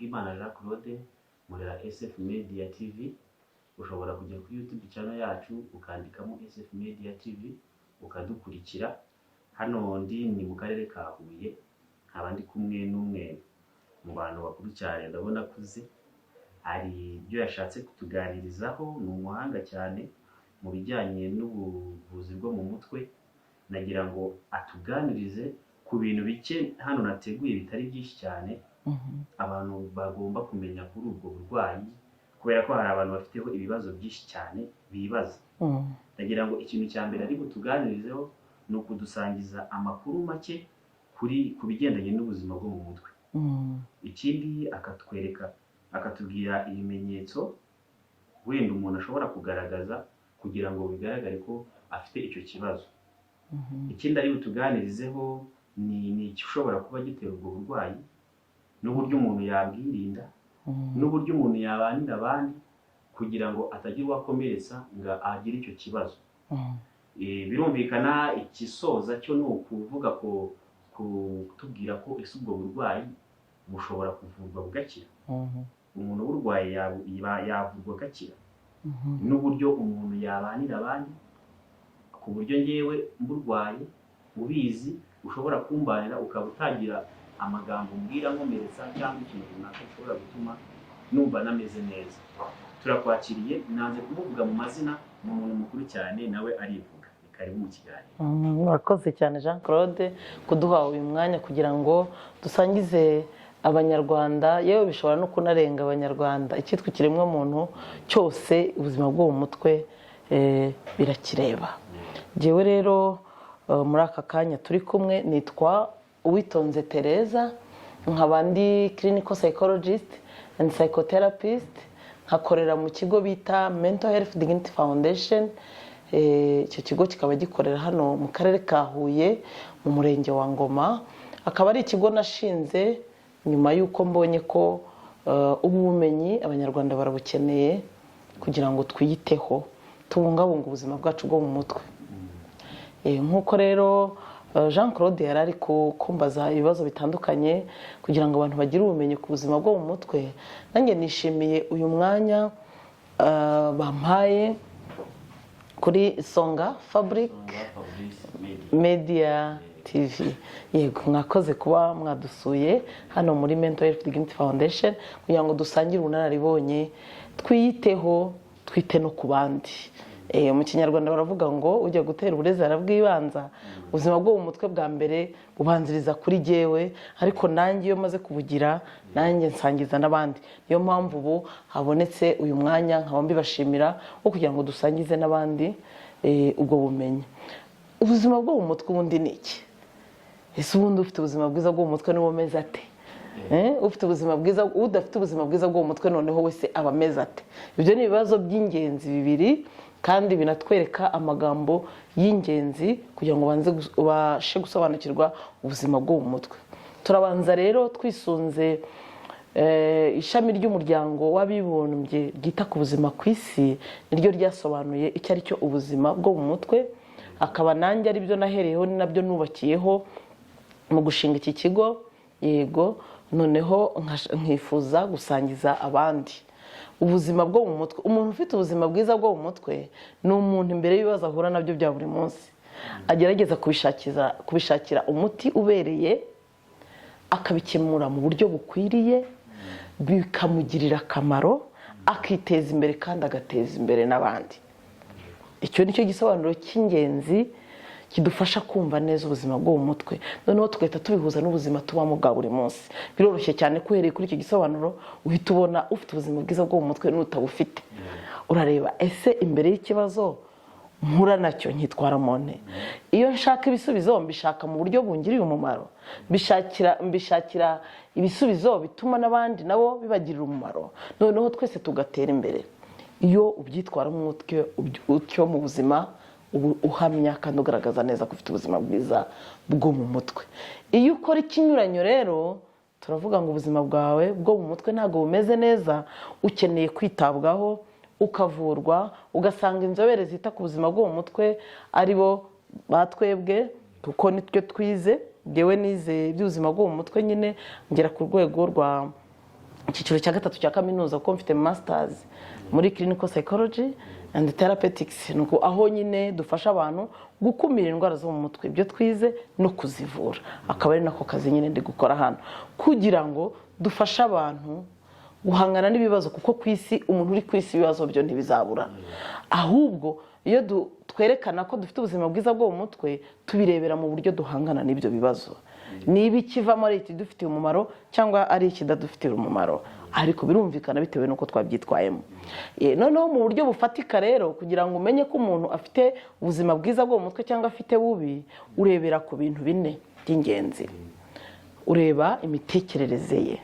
Kubwimana Jean Claude murera SF Media TV. Ushobora kujya kuri YouTube channel yacu ukandikamo SF Media TV ukadukurikira. Hano ni mu karere ka Huye, abandi kumwe n'umwe mu bantu bakuru cyane ndabona kuze ari byo yashatse kutuganirizaho. Ni umuhanga cyane mu bijyanye n'ubuvuzi bwo mu mutwe. Nagira ngo atuganirize ku bintu bike hano nateguye bitari byinshi cyane abantu bagomba kumenya kuri ubwo burwayi, kubera ko hari abantu bafiteho ibibazo byinshi cyane bibaza. Nagira ngo ikintu cya mbere ari butuganirizeho ni ukudusangiza amakuru make ku bigendanye n'ubuzima bwo mu mutwe. Ikindi akatubwira ibimenyetso wenda umuntu ashobora kugaragaza kugira ngo bigaragare ko afite icyo kibazo. Ikindi ari butuganirizeho ni ushobora kuba gitera ubwo burwayi, n'uburyo umuntu yabwirinda, n'uburyo umuntu yabanira abandi kugira ngo atagira uwakomeretsa ngo agire icyo kibazo. Birumvikana ikisoza cyo ni ukuvuga ko kutubwira ko ese ubwo burwayi bushobora kuvurwa bugakira. Umuntu burwaye yavurwa agakira, n'uburyo umuntu yabanira abandi ku buryo ngewe mburwaye ubizi ushobora kumbanira ukaba utagira amagambo mbwira nkomeretsa cyangwa ikintu runaka ushobora gutuma numva nameze neza. Turakwakiriye, nanze kumuvuga mu mazina, ni umuntu mukuru cyane nawe arivuga. Karibu mu kiganiro. Murakoze cyane Jean Claude kuduha uyu mwanya kugira ngo dusangize abanyarwanda, yewe bishobora no kunarenga abanyarwanda, icyitwa ikiremwa muntu cyose ubuzima bwo mu mutwe birakireba. Jewe rero muri aka kanya turi kumwe nitwa Uwitonze Teresa, nk'abandi clinical psychologist and psychotherapist, nkakorera mu kigo bita Mental Health Dignity Foundation. Icyo kigo kikaba gikorera hano mu karere ka Huye mu murenge wa Ngoma. Akaba ari ikigo nashinze nyuma y'uko mbonye ko ubumenyi abanyarwanda barabukeneye kugira ngo twiyiteho tubungabunga ubuzima bwacu bwo mu mutwe. Nk'uko rero Jean Claude yari ari kumbaza ibibazo bitandukanye kugira ngo abantu bagire ubumenyi ku buzima bwo mu mutwe, nanjye nishimiye uyu mwanya bampaye kuri Songa Fabric Media TV. Yego, mwakoze kuba mwadusuye hano muri Mental Health Dignity Foundation kugira ngo dusangire ubunararibonye, twiyiteho, twite no ku bandi. Mu Kinyarwanda baravuga ngo ujya gutera uburezi arabwibanza. Ubuzima bwo mu mutwe bwa mbere bubanziriza kuri jewe, ariko nanjye iyo maze kubugira nanjye nsangiza n'abandi. Niyo mpamvu ubu habonetse uyu mwanya nkaba mbibashimira wo kugira ngo dusangize n'abandi ubwo bumenyi. Ubuzima bwo mu mutwe ubundi ni iki? Ese ubundi ufite ubuzima bwiza bwo mu mutwe niwo meze ate? Ufite ubuzima bwiza, udafite ubuzima bwiza bwo mu mutwe noneho wese aba ameze ate? Ibyo ni ibibazo by'ingenzi bibiri kandi binatwereka amagambo y'ingenzi kugira ngo ubashe gusobanukirwa ubuzima bwo mu mutwe. Turabanza rero twisunze ishami ry'umuryango w'abibumbye ryita ku buzima ku isi, niryo ryasobanuye icyo ari cyo ubuzima bwo mu mutwe. Akaba nanjye ari byo nahereyeho, ni nabyo nubakiyeho mu gushinga iki kigo. Yego, noneho nkifuza gusangiza abandi ubuzima bwo mu mutwe. Umuntu ufite ubuzima bwiza bwo mu mutwe ni umuntu imbere y'ibibazo ahura nabyo bya buri munsi agerageza kubishakira umuti ubereye, akabikemura mu buryo bukwiriye, bikamugirira akamaro, akiteza imbere kandi agateza imbere n'abandi. Icyo nicyo gisobanuro cy'ingenzi kidufasha kumva neza ubuzima bwo mu mutwe, noneho tugahita tubihuza n'ubuzima tubamo bwa buri munsi. Biroroshye cyane ko uhereye kuri icyo gisobanuro uhita ubona ufite ubuzima bwiza bwo mu mutwe n'utabufite. Urareba, ese imbere y'ikibazo mpura nacyo nkitwara mone. Iyo nshaka ibisubizo mbishaka mu buryo bungiriye umumaro, mbishakira ibisubizo bituma n'abandi nabo bibagirira umumaro, noneho twese tugatera imbere. Iyo ubyitwaramo utyo mu buzima uhamya kandi ugaragaza neza ko ufite ubuzima bwiza bwo mu mutwe. Iyo ukora ikinyuranyo rero turavuga ngo ubuzima bwawe bwo mu mutwe ntabwo bumeze neza, ukeneye kwitabwaho, ukavurwa, ugasanga inzobere zita ku buzima bwo mu mutwe ari bo batwebwe, kuko nitwe twize. Ngewe nize iby'ubuzima bwo mu mutwe, nyine ngera ku rwego icyiciro cya gatatu cya kaminuza kuko mfite masters muri clinical psychology and therapeutics, nuko aho nyine dufasha abantu gukumira indwara zo mu mutwe, ibyo twize no kuzivura, akaba ari nako kazi nyine ndi gukora hano, kugira ngo dufashe abantu guhangana n'ibibazo, kuko ku isi umuntu uri ku isi ibibazo byo ntibizabura, ahubwo iyo twerekana ko dufite ubuzima bwiza bwo mu mutwe, tubirebera mu buryo duhangana n'ibyo bibazo, niba ikivamo ari ikidufitiye umumaro cyangwa ari ikidadufitiye umumaro, ariko birumvikana bitewe n'uko twabyitwayemo. Noneho mu buryo bufatika rero, kugira ngo umenye ko umuntu afite ubuzima bwiza bwo mu mutwe cyangwa afite bubi, urebera ku bintu bine by'ingenzi. Ureba imitekerereze ye,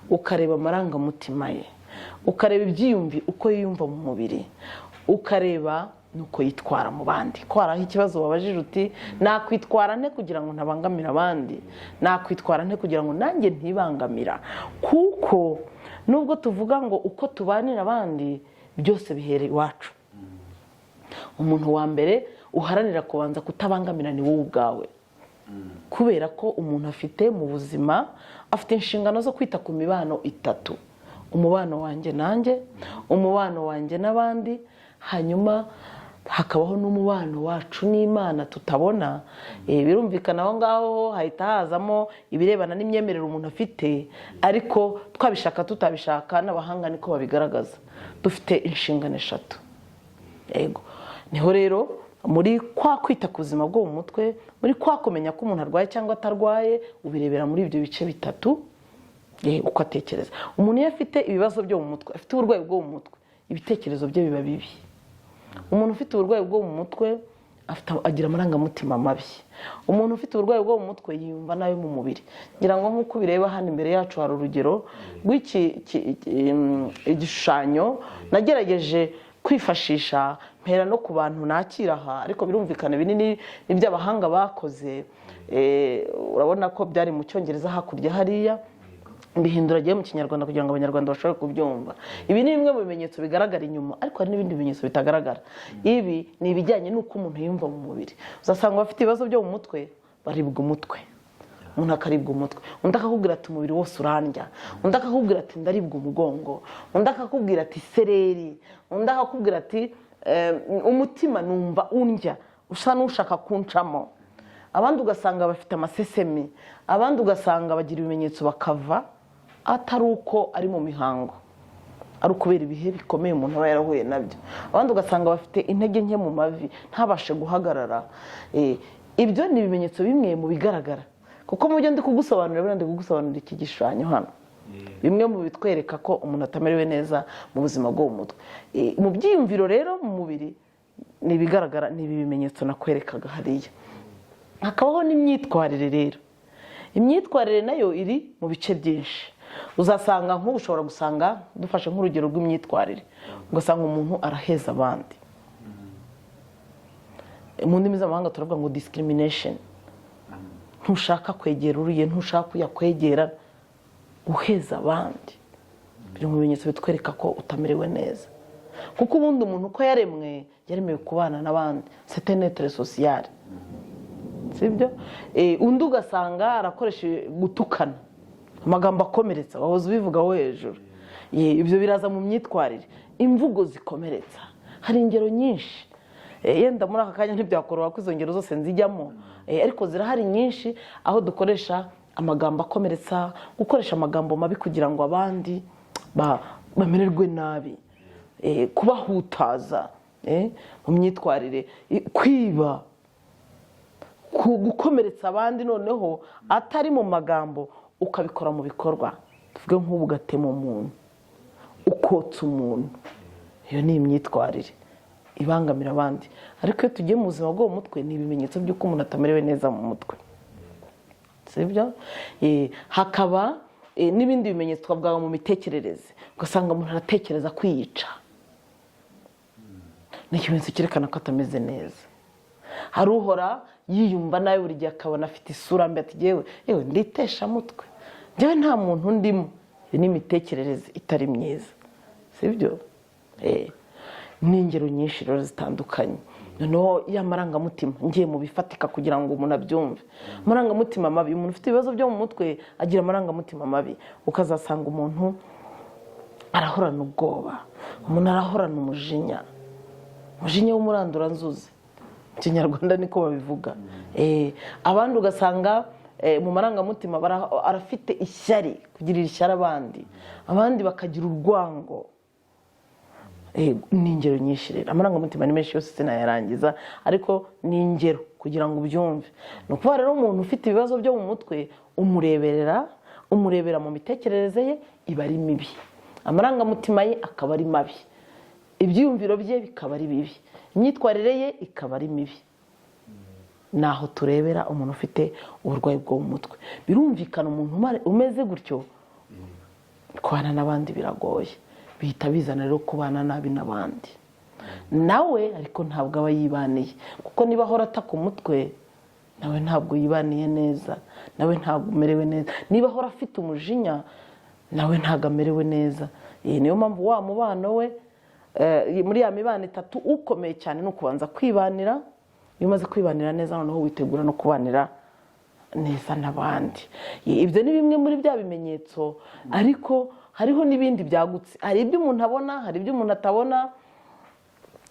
ukareba amarangamutima ye, ukareba ibyiyumvi uko yiyumva mu mubiri, ukareba nuko yitwara mu bandi. Ko haraho ikibazo wabajije uti nakwitwara nte kugira ngo ntabangamira abandi, nakwitwara nte kugira ngo nanjye ntibangamira, kuko nubwo tuvuga ngo uko tubanira abandi byose bihera iwacu. Umuntu wa mbere uharanira kubanza kutabangamira ni wowe ubwawe, kubera ko umuntu afite mu buzima afite inshingano zo kwita ku mibano itatu: umubano wanjye nanjye, umubano wanjye n'abandi, hanyuma hakabaho n'umubano wacu n'Imana tutabona. Birumvikana aho ngaho hahita hazamo ibirebana n'imyemerere umuntu afite, ariko twabishaka tutabishaka n'abahanga niko babigaragaza, dufite inshingano eshatu. Yego, niho rero muri kwa kwita ku buzima bwo mu mutwe, muri kwa kumenya ko umuntu arwaye cyangwa atarwaye, ubirebera muri ibyo bice bitatu. Uko atekereza, umuntu iyo afite ibibazo byo mu mutwe, afite uburwayi bwo mu mutwe, ibitekerezo bye biba bibi. Umuntu ufite uburwayi bwo mu mutwe agira amarangamutima mabi. Umuntu ufite uburwayi bwo mu mutwe yiyumva nabi mu mubiri. Ngira ngo nk'uko bireba hano imbere yacu hari urugero rw'iki igishushanyo nagerageje kwifashisha mpera no ku bantu nakira aha, ariko birumvikana binini n'iby'abahanga bakoze. Urabona ko byari mu Cyongereza hakurya hariya, mbihindura agiye mu Kinyarwanda kugira ngo Abanyarwanda bashobore kubyumva. Ibi ni bimwe mu bimenyetso bigaragara inyuma, ariko hari n'ibindi bimenyetso bitagaragara. Ibi ni ibijyanye n'uko umuntu yumva mu mubiri. Uzasanga bafite ibibazo byo mu mutwe baribwa umutwe, umuntu akaribwa umutwe, undi akakubwira ati umubiri wose urandya, undi akakubwira ati ndaribwa umugongo, undi akakubwira ati sereri, undi akakubwira ati umutima numva undya usa n'ushaka kuncamo. Abandi ugasanga bafite amasesemi, abandi ugasanga bagira ibimenyetso bakava atari uko ari mu mihango, ari ukubera ibihe bikomeye umuntu aba yarahuye nabyo. Abandi ugasanga bafite intege nke mu mavi, ntabashe guhagarara. Ibyo ni ibimenyetso bimwe mu bigaragara, kuko mu byo ndi kugusobanurira ndi kugusobanurira iki gishushanyo hano, bimwe mu bitwereka ko umuntu atamerewe neza mu buzima bwo mu mutwe. Mu byiyumviro rero mu mubiri ni ibigaragara, ni ibi bimenyetso nakwerekaga hariya. Hakabaho n'imyitwarire rero. Imyitwarire nayo iri mu bice byinshi. Uzasanga nk'ubu ushobora gusanga, dufashe nk'urugero rw'imyitwarire, ugasanga umuntu araheza abandi. Mu ndimi z'amahanga turavuga ngo discrimination. Ntushaka kwegera uriye, ntushaka kuyakwegera, uheza abandi. Biri mu bimenyetso bitwereka ko utamerewe neza, kuko ubundi umuntu uko yaremewe kubana n'abandi, c'est un être social. Sibyo? Undi ugasanga arakoresha gutukana, amagambo akomeretsa, wahoze ubivugaho hejuru. Ibyo biraza mu myitwarire. Imvugo zikomeretsa, hari ingero nyinshi. Yenda muri aka kanya ntibyakoroha ko izo ngero zose nzijyamo, ariko zirahari nyinshi, aho dukoresha amagambo akomeretsa, gukoresha amagambo mabi kugira ngo abandi bamererwe nabi, kubahutaza mu myitwarire, kwiba, gukomeretsa abandi, noneho atari mu magambo ukabikora mu bikorwa. Tuvuge nk'ubu ugatema umuntu, ukotsa umuntu, iyo ni imyitwarire ibangamira abandi. Ariko iyo tugiye mu buzima bwo mu mutwe, ni ibimenyetso by'uko umuntu atamerewe neza mu mutwe. Sibyo? Hakaba n'ibindi bimenyetso twavuga mu mitekerereze, ugasanga umuntu aratekereza kwiyica. Ni ikimenyetso cyerekana ko atameze neza. Hari uhora yiyumva nawe buri gihe akabona afite isura mbi, ati yewe nditesha mutwe, njyewe nta muntu ndimo. Iyo ni imitekerereze itari myiza. Sibyo? Ni ingero nyinshi rero zitandukanye. noneho y'amarangamutima ngiye mu bifatika kugira ngo umuntu abyumve. Amarangamutima mabi, umuntu ufite ibibazo byo mu mutwe agira amarangamutima mabi, ukazasanga umuntu arahorana ubwoba, umuntu arahorana umujinya w'umuranduranzuzi, mu Kinyarwanda niko babivuga. Abandi ugasanga mu marangamutima arafite ishyari, kugirira ishyari abandi bakagira urwango. Ni ingero nyinshi rero, amarangamutima ni menshi yose sinayarangiza, ariko ni ingero kugira ngo ubyumve. Ni ukuvuga rero umuntu ufite ibibazo byo mu mutwe umurebera mu mitekerereze ye iba ari mibi, amarangamutima ye akaba ari mabi, ibyiyumviro bye bikaba ari bibi, imyitwarire ye ikaba ari mibi. Naho turebera umuntu ufite uburwayi bwo mu mutwe. Birumvikana umuntu umeze gutyo kubana n'abandi biragoye, bihita bizana rero kubana nabi n'abandi. Nawe ariko ntabwo aba yibaniye, kuko niba ahora ataka umutwe nawe ntabwo yibaniye neza, nawe ntabwo umerewe neza. Niba ahora afite umujinya nawe ntabwo amerewe neza. Niyo mpamvu wa mubano we muri ya mibano itatu ukomeye cyane ni ukubanza kwibanira. Iyo umaze kwibanira neza noneho witegura no kubanira neza n'abandi. Ibyo ni bimwe muri bya bimenyetso, ariko hariho n'ibindi byagutse. Hari ibyo umuntu abona, hari ibyo umuntu atabona.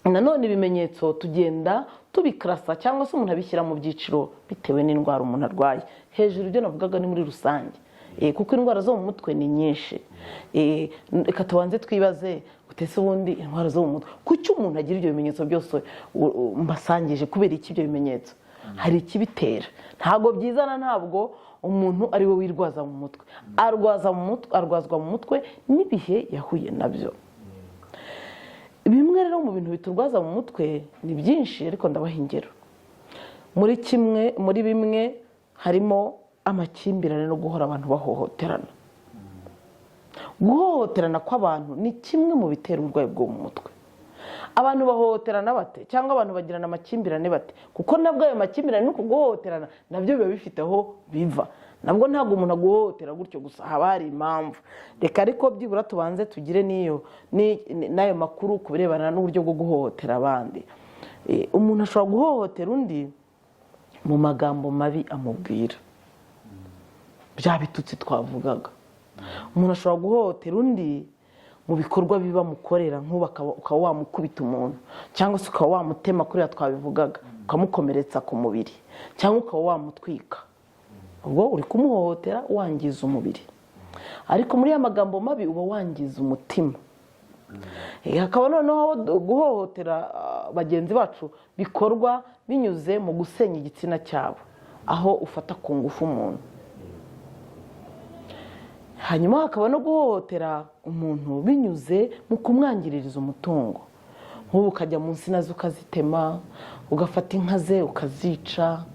Nanone ibimenyetso tugenda tubikarasa cyangwa se umuntu abishyira mu byiciro bitewe n'indwara umuntu arwaye. Hejuru ibyo navugaga ni muri rusange, kuko indwara zo mu mutwe ni nyinshi. Reka tubanze twibaze, utese ubundi indwara zo mu mutwe kuki umuntu agira ibyo bimenyetso byose mbasangije? Kubera iki ibyo bimenyetso? Hari ikibitera. Ntabwo byizana, ntabwo umuntu ari we wirwaza mu mutwe. Arwazwa mu mutwe n'ibihe yahuye nabyo. Bimwe rero mu bintu biturwaza mu mutwe ni byinshi, ariko ndabaha ingero. Muri bimwe harimo amakimbirane no guhora abantu bahohoterana. Guhohoterana kw'abantu ni kimwe mu bitera uburwayi bwo mu mutwe. Abantu bahohoterana bate cyangwa abantu bagirana amakimbirane bate? Kuko nabwo ayo makimbirane no kuguhohoterana nabyo biba bifite aho biva. Nabwo ntabwo umuntu aguhohotera gutyo gusa, haba hari impamvu. Reka ariko byibura tubanze tugire n'ayo makuru ku birebana n'uburyo bwo guhohotera abandi. Umuntu ashobora guhohotera undi mu magambo mabi amubwira, bya bitutsi twavugaga. Umuntu ashobora guhohotera undi mu bikorwa biba mukorera, ukaba wamukubita umuntu, cyangwa se ukaba wamutema kuriya twabivugaga, ukamukomeretsa ku mubiri, cyangwa ukaba wamutwika. Ubwo uri kumuhohotera wangiza umubiri. Ariko muri ya magambo mabi uba wangiza umutima. Hakaba noneho guhohotera bagenzi bacu bikorwa binyuze mu gusenya igitsina cyabo, aho ufata ku ngufu umuntu. Hanyuma hakaba no guhohotera umuntu binyuze mu kumwangiririza umutungo. Nk'ubu ukajya mu nsina ze ukazitema, ugafata inka ze ukazica,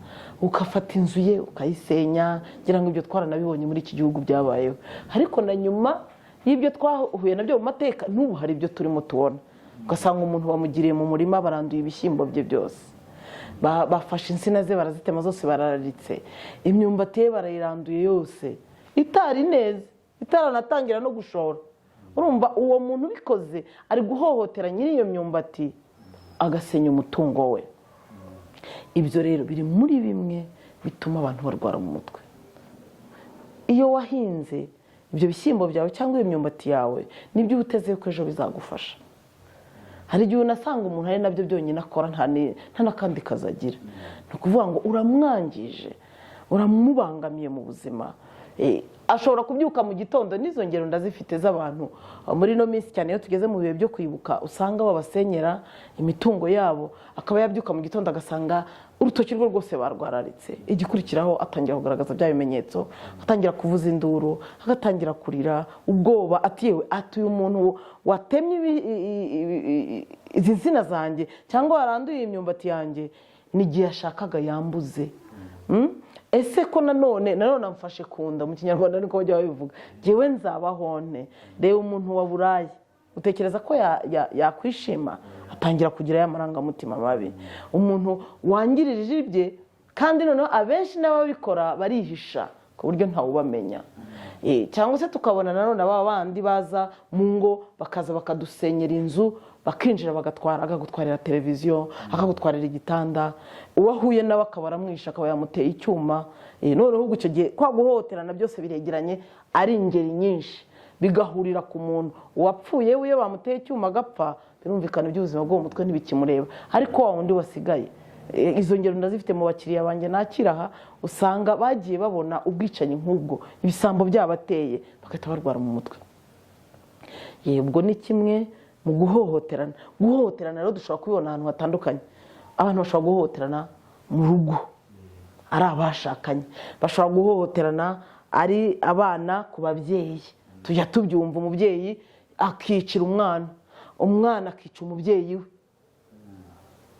ugafata inzu ye ukayisenya. Ngira ngo ibyo twaranabibonye muri iki gihugu byabayeho. Ariko na nyuma y'ibyo twahuye nabyo mu mateka, n'ubu hari ibyo turimo tubona. Ugasanga umuntu bamugiriye mu murima, baranduye ibishyimbo bye byose, bafashe insina ze barazitema zose, barararitse imyumbati ye barayiranduye yose, itari neza, itaranatangira no gushora. Urumva uwo muntu ubikoze ari guhohotera nyiri iyo myumbati, agasenya umutungo we. Ibyo rero biri muri bimwe bituma abantu barwara mu mutwe. Iyo wahinze ibyo bishyimbo byawe cyangwa iyo myumbati yawe, nibyo uteze ko ejo bizagufasha. Hari igihe unasanga umuntu ari nabyo byonyine akora, nta n'akandi kazagira. Ni ukuvuga ngo uramwangije, uramubangamiye mu buzima. Ashobora kubyuka mu gitondo, n'izo ngero ndazifite z'abantu muri no minsi cyane iyo tugeze mu bihe byo kwibuka, usanga babasenyera imitungo yabo, akaba yabyuka mu gitondo agasanga urutoki rwe rwose barwararitse. Igikurikiraho atangira kugaragaza bya bimenyetso, atangira kuvuza induru, agatangira kurira, ubwoba, atiyewe atuye umuntu watemye izi nsina zanjye cyangwa waranduye imyumbati yanjye n'igihe yashakaga yambuze. Ese ko nanone amfashe kunda, mu Kinyarwanda niko bajya babivuga, jyewe nzabaho nte? Reba umuntu waburaye, utekereza ko yakwishima? Atangira kugira ya marangamutima mabi. Umuntu wangirije ibye, kandi noneho abenshi n'ababikora barihisha ku buryo ntawubamenya. Cyangwa se tukabona nanone aba bandi baza mu ngo bakaza bakadusenyera inzu, bakinjira akagutwarira televiziyo, akagutwarira igitanda, uwo ahuye nawe akaba aramwisha, akaba yamuteye icyuma. Noneho icyo gihe kwa guhohoterana byose biregeranye ari ingeri nyinshi, bigahurira ku muntu uwapfuye we, iyo bamuteye icyuma agapfa, birumvikana iby'ubuzima bwo mu mutwe ntibikimureba. Ariko wa wundi wasigaye, izo ngero ndazifite mu bakiriya banjye nakira aha, usanga bagiye babona ubwicanyi nk'ubwo, ibisambo byabateye bagahita barwara mu mutwe. Ubwo ni kimwe mu guhohoterana. Guhohoterana rero dushobora kubibona ahantu hatandukanye. Abantu bashobora guhohoterana mu rugo ari abashakanye, bashobora guhohoterana ari abana ku babyeyi. Tujya tubyumva, umubyeyi akicira umwana akica umubyeyi we.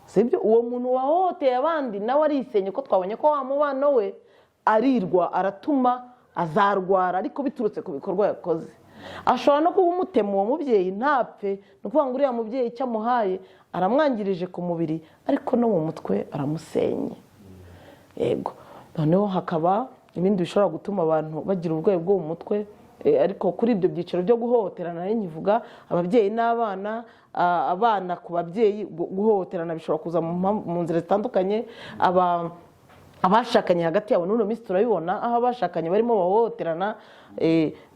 Sibyo, uwo muntu wahohoteye abandi nawe arisenye, ko twabonye ko wa mubano we arirwa, aratuma azarwara, ariko biturutse ku bikorwa yakoze. Ashobora no kuba umutema uwo mubyeyi ntapfe, ni ukuvuga ngo uriya mubyeyi icyo amuhaye aramwangirije ku mubiri, ariko no mu mutwe aramusenye. Yego, noneho hakaba ibindi bishobora gutuma abantu bagira uburwayi bwo mu mutwe. Ariko kuri ibyo byiciro byo guhohoterana nyivuga ababyeyi n'abana, abana ku babyeyi, guhohoterana bishobora kuza mu nzira zitandukanye. Abashakanye hagati yabo n'uno minsi turabibona, aho abashakanye barimo bahohoterana,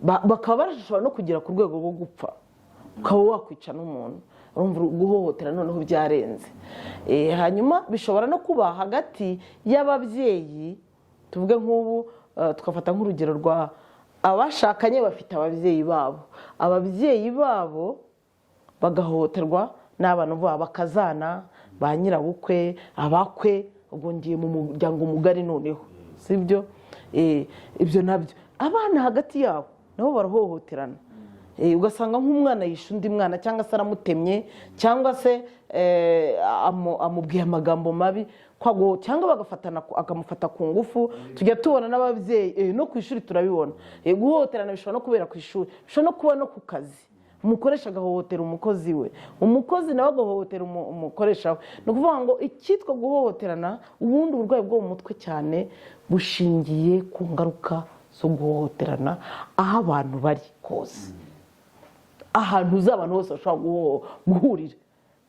bakaba bashobora no kugera ku rwego rwo gupfa, ukaba wakwica n'umuntu. Urumva guhohotera noneho byarenze. Hanyuma bishobora no kuba hagati y'ababyeyi, tuvuge nk'ubu tukafata nk'urugero rwa abashakanye bafite ababyeyi babo, ababyeyi babo bagahohoterwa n'abana babo, bakazana, ba nyirabukwe, abakwe, ubwo ngiye mu muryango mugari noneho, sibyo? Ibyo nabyo abana hagati yabo nabo barahohoterana. Ugasanga nk'umwana yishe undi mwana, cyangwa se aramutemye, cyangwa se amubwiye amagambo mabi, cyangwa akamufata ku ngufu. Tujya tubona n'ababyeyi, no ku ishuri turabibona. Guhohoterana bishobora no kubera ku ishuri, bishobora no kuba no ku kazi. Umukoresha agahohotera umukozi we, umukozi nawe agahohotera umukoresha we. Ni ukuvuga ngo icyitwa guhohoterana, ubundi uburwayi bwo mu mutwe cyane bushingiye ku ngaruka zo guhohoterana aho abantu bari hose, ahantu z'abantu bose bashobora guhurira.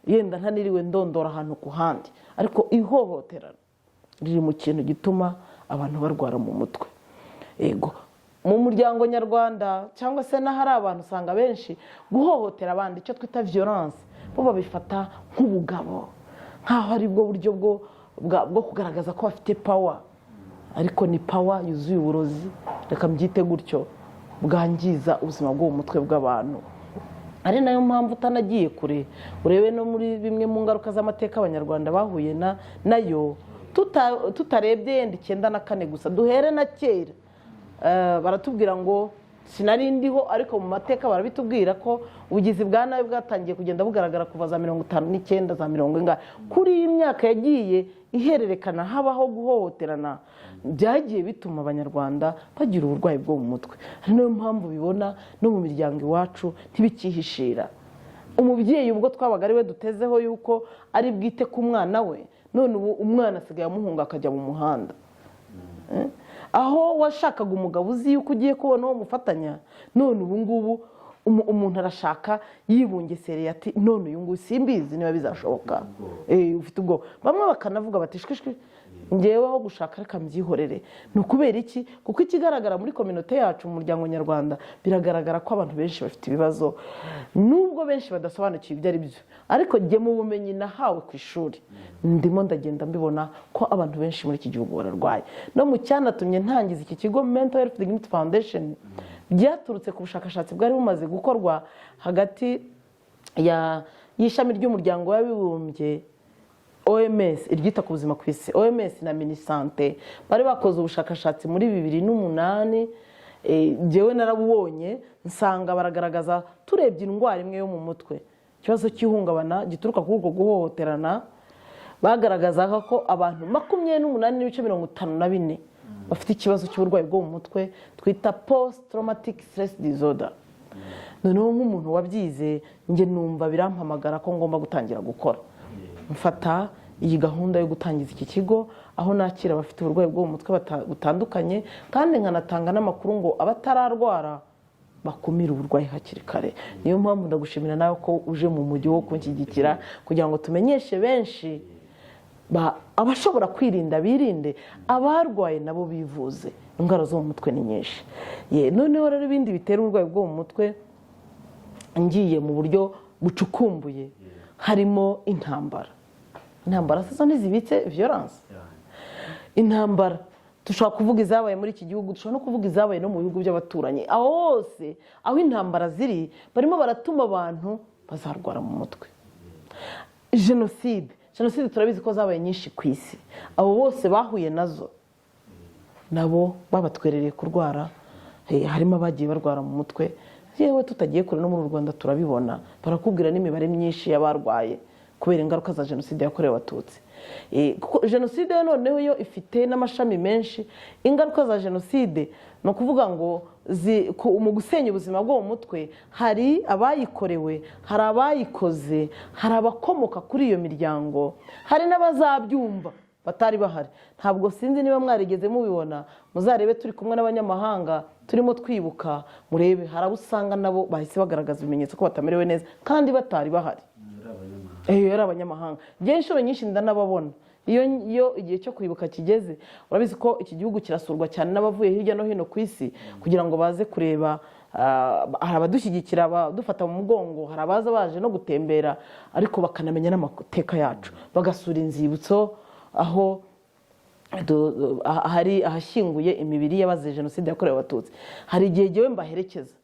Yenda ntaniriwe ndondora ahantu ku handi, ariko ihohoterana riri mu kintu gituma abantu barwara mu mutwe. Yego, mu muryango nyarwanda cyangwa se n'ahari abantu usanga benshi guhohotera abandi, icyo twita violence, bo babifata nk'ubugabo, nk'aho ari bwo buryo bwo kugaragaza ko bafite power. Ariko ni power yuzuye uburozi, reka mbyite gutyo, bwangiza ubuzima bwo mu mutwe bw'abantu. Ari nayo mpamvu utanagiye kure, urebe no muri bimwe mu ngaruka z'amateka abanyarwanda bahuye nayo, tutarebye yenda 94 gusa, duhere na kera. Baratubwira ngo sinari ndiho, ariko mu mateka barabitubwira ko ubugizi bwa nabi bwatangiye kugenda bugaragara kuva za 59 za 70. Kuri iyi myaka yagiye ihererekana habaho guhohoterana, byagiye bituma abanyarwanda bagira uburwayi bwo mu mutwe. Ari nayo mpamvu bibona no mu miryango iwacu ntibikihishira. Umubyeyi ubwo twabaga ari we dutezeho yuko ari bwite ku mwana we, none ubu umwana asigaye amuhunga akajya mu muhanda. Aho washakaga umugabo uzi yuko ugiye kubona uwo mufatanya, none ubu ngubu umuntu arashaka yibungesereye ati none uyu nguyu simbizi niba bizashoboka. Ufite ubwo bamwe bakanavuga bati shwishwi ngeweho gushaka reka mbyihorere. Ni ukubera iki? Kuko ikigaragara muri kominote yacu, mu muryango nyarwanda, biragaragara ko abantu benshi bafite ibibazo, nubwo benshi badasobanukiwe ibyo ari byo. Ariko jye mu bumenyi nahawe ku ishuri, ndimo ndagenda mbibona ko abantu benshi muri iki gihugu bararwaye. No mu cyanatumye ntangiza iki kigo Mental Health Dignity Foundation, byaturutse ku bushakashatsi bwari bumaze gukorwa hagati y'ishami ry'umuryango w'abibumbye OMS, iryita ku buzima ku isi, OMS na Minisante. Bari bakoze ubushakashatsi muri 2008. Jewe narabubonye nsanga baragaragaza, turebye indwara imwe yo mu mutwe, ikibazo cy'ihungabana gituruka kuri ubwo guhohoterana, bagaragazaga ko abantu 28.54 bafite ikibazo cy'uburwayi bwo mu mutwe twita post traumatic stress disorder. Noneho nk'umuntu wabyize, nge numva birampamagara ko ngomba gutangira gukora. Mfata iyi gahunda yo gutangiza iki kigo, aho nakira abafite uburwayi bwo mu mutwe butandukanye, kandi nkanatanga n'amakuru ngo abatararwara bakumire uburwayi hakiri kare. Niyo mpamvu ndagushimira nawe ko uje mu mujyi wo kunshyigikira kugira ngo tumenyeshe benshi abashobora kwirinda birinde, abarwaye nabo bivuze. Indwara zo mu mutwe ni nyinshi. Noneho rero ibindi bitera uburwayi bwo mu mutwe ngiye mu buryo bucukumbuye harimo intambara. Intambara zo ntizibitse violence. Intambara dushobora kuvuga izabaye muri iki gihugu, dushobora no kuvuga izabaye no mu bihugu by'abaturanyi. Aho hose aho intambara ziri barimo baratuma abantu bazarwara mu mutwe. Jenoside turabizi ko zabaye nyinshi ku isi. Abo bose bahuye nazo nabo babatwerereye kurwara. Harimo abagiye barwara mu mutwe, yewe tutagiye kure no mu Rwanda turabibona, barakubwira n'imibare myinshi y'abarwaye kubera ingaruka za jenoside yakorewe abatutsi. Jenoside noneho yo ifite n'amashami menshi. Ingaruka za jenoside no kuvuga ngo mu gusenya ubuzima bwo mu mutwe hari abayikorewe, hari abayikoze, hari abakomoka kuri iyo miryango, hari n'abazabyumva batari bahari. Ntabwo sinzi niba mwarigeze mubibona, muzarebe turi kumwe n'abanyamahanga turimo twibuka, murebe hari abo usanga nabo bahise bagaragaza ibimenyetso ko batamerewe neza kandi batari bahari. Yari abanyamahanga. Inshuro nyinshi ndanababona iyo igihe cyo kwibuka kigeze. Urabizi ko iki gihugu kirasurwa cyane n'abavuye hirya no hino ku isi kugira ngo baze kureba. Hari abadushyigikira badufata mu mugongo, hari abaza baje no gutembera ariko bakanamenya n'amateka yacu, bagasura inzibutso aho hari ahashyinguye imibiri y'abazize jenoside yakorewe abatutsi. Hari igihe jyewe mbaherekeza,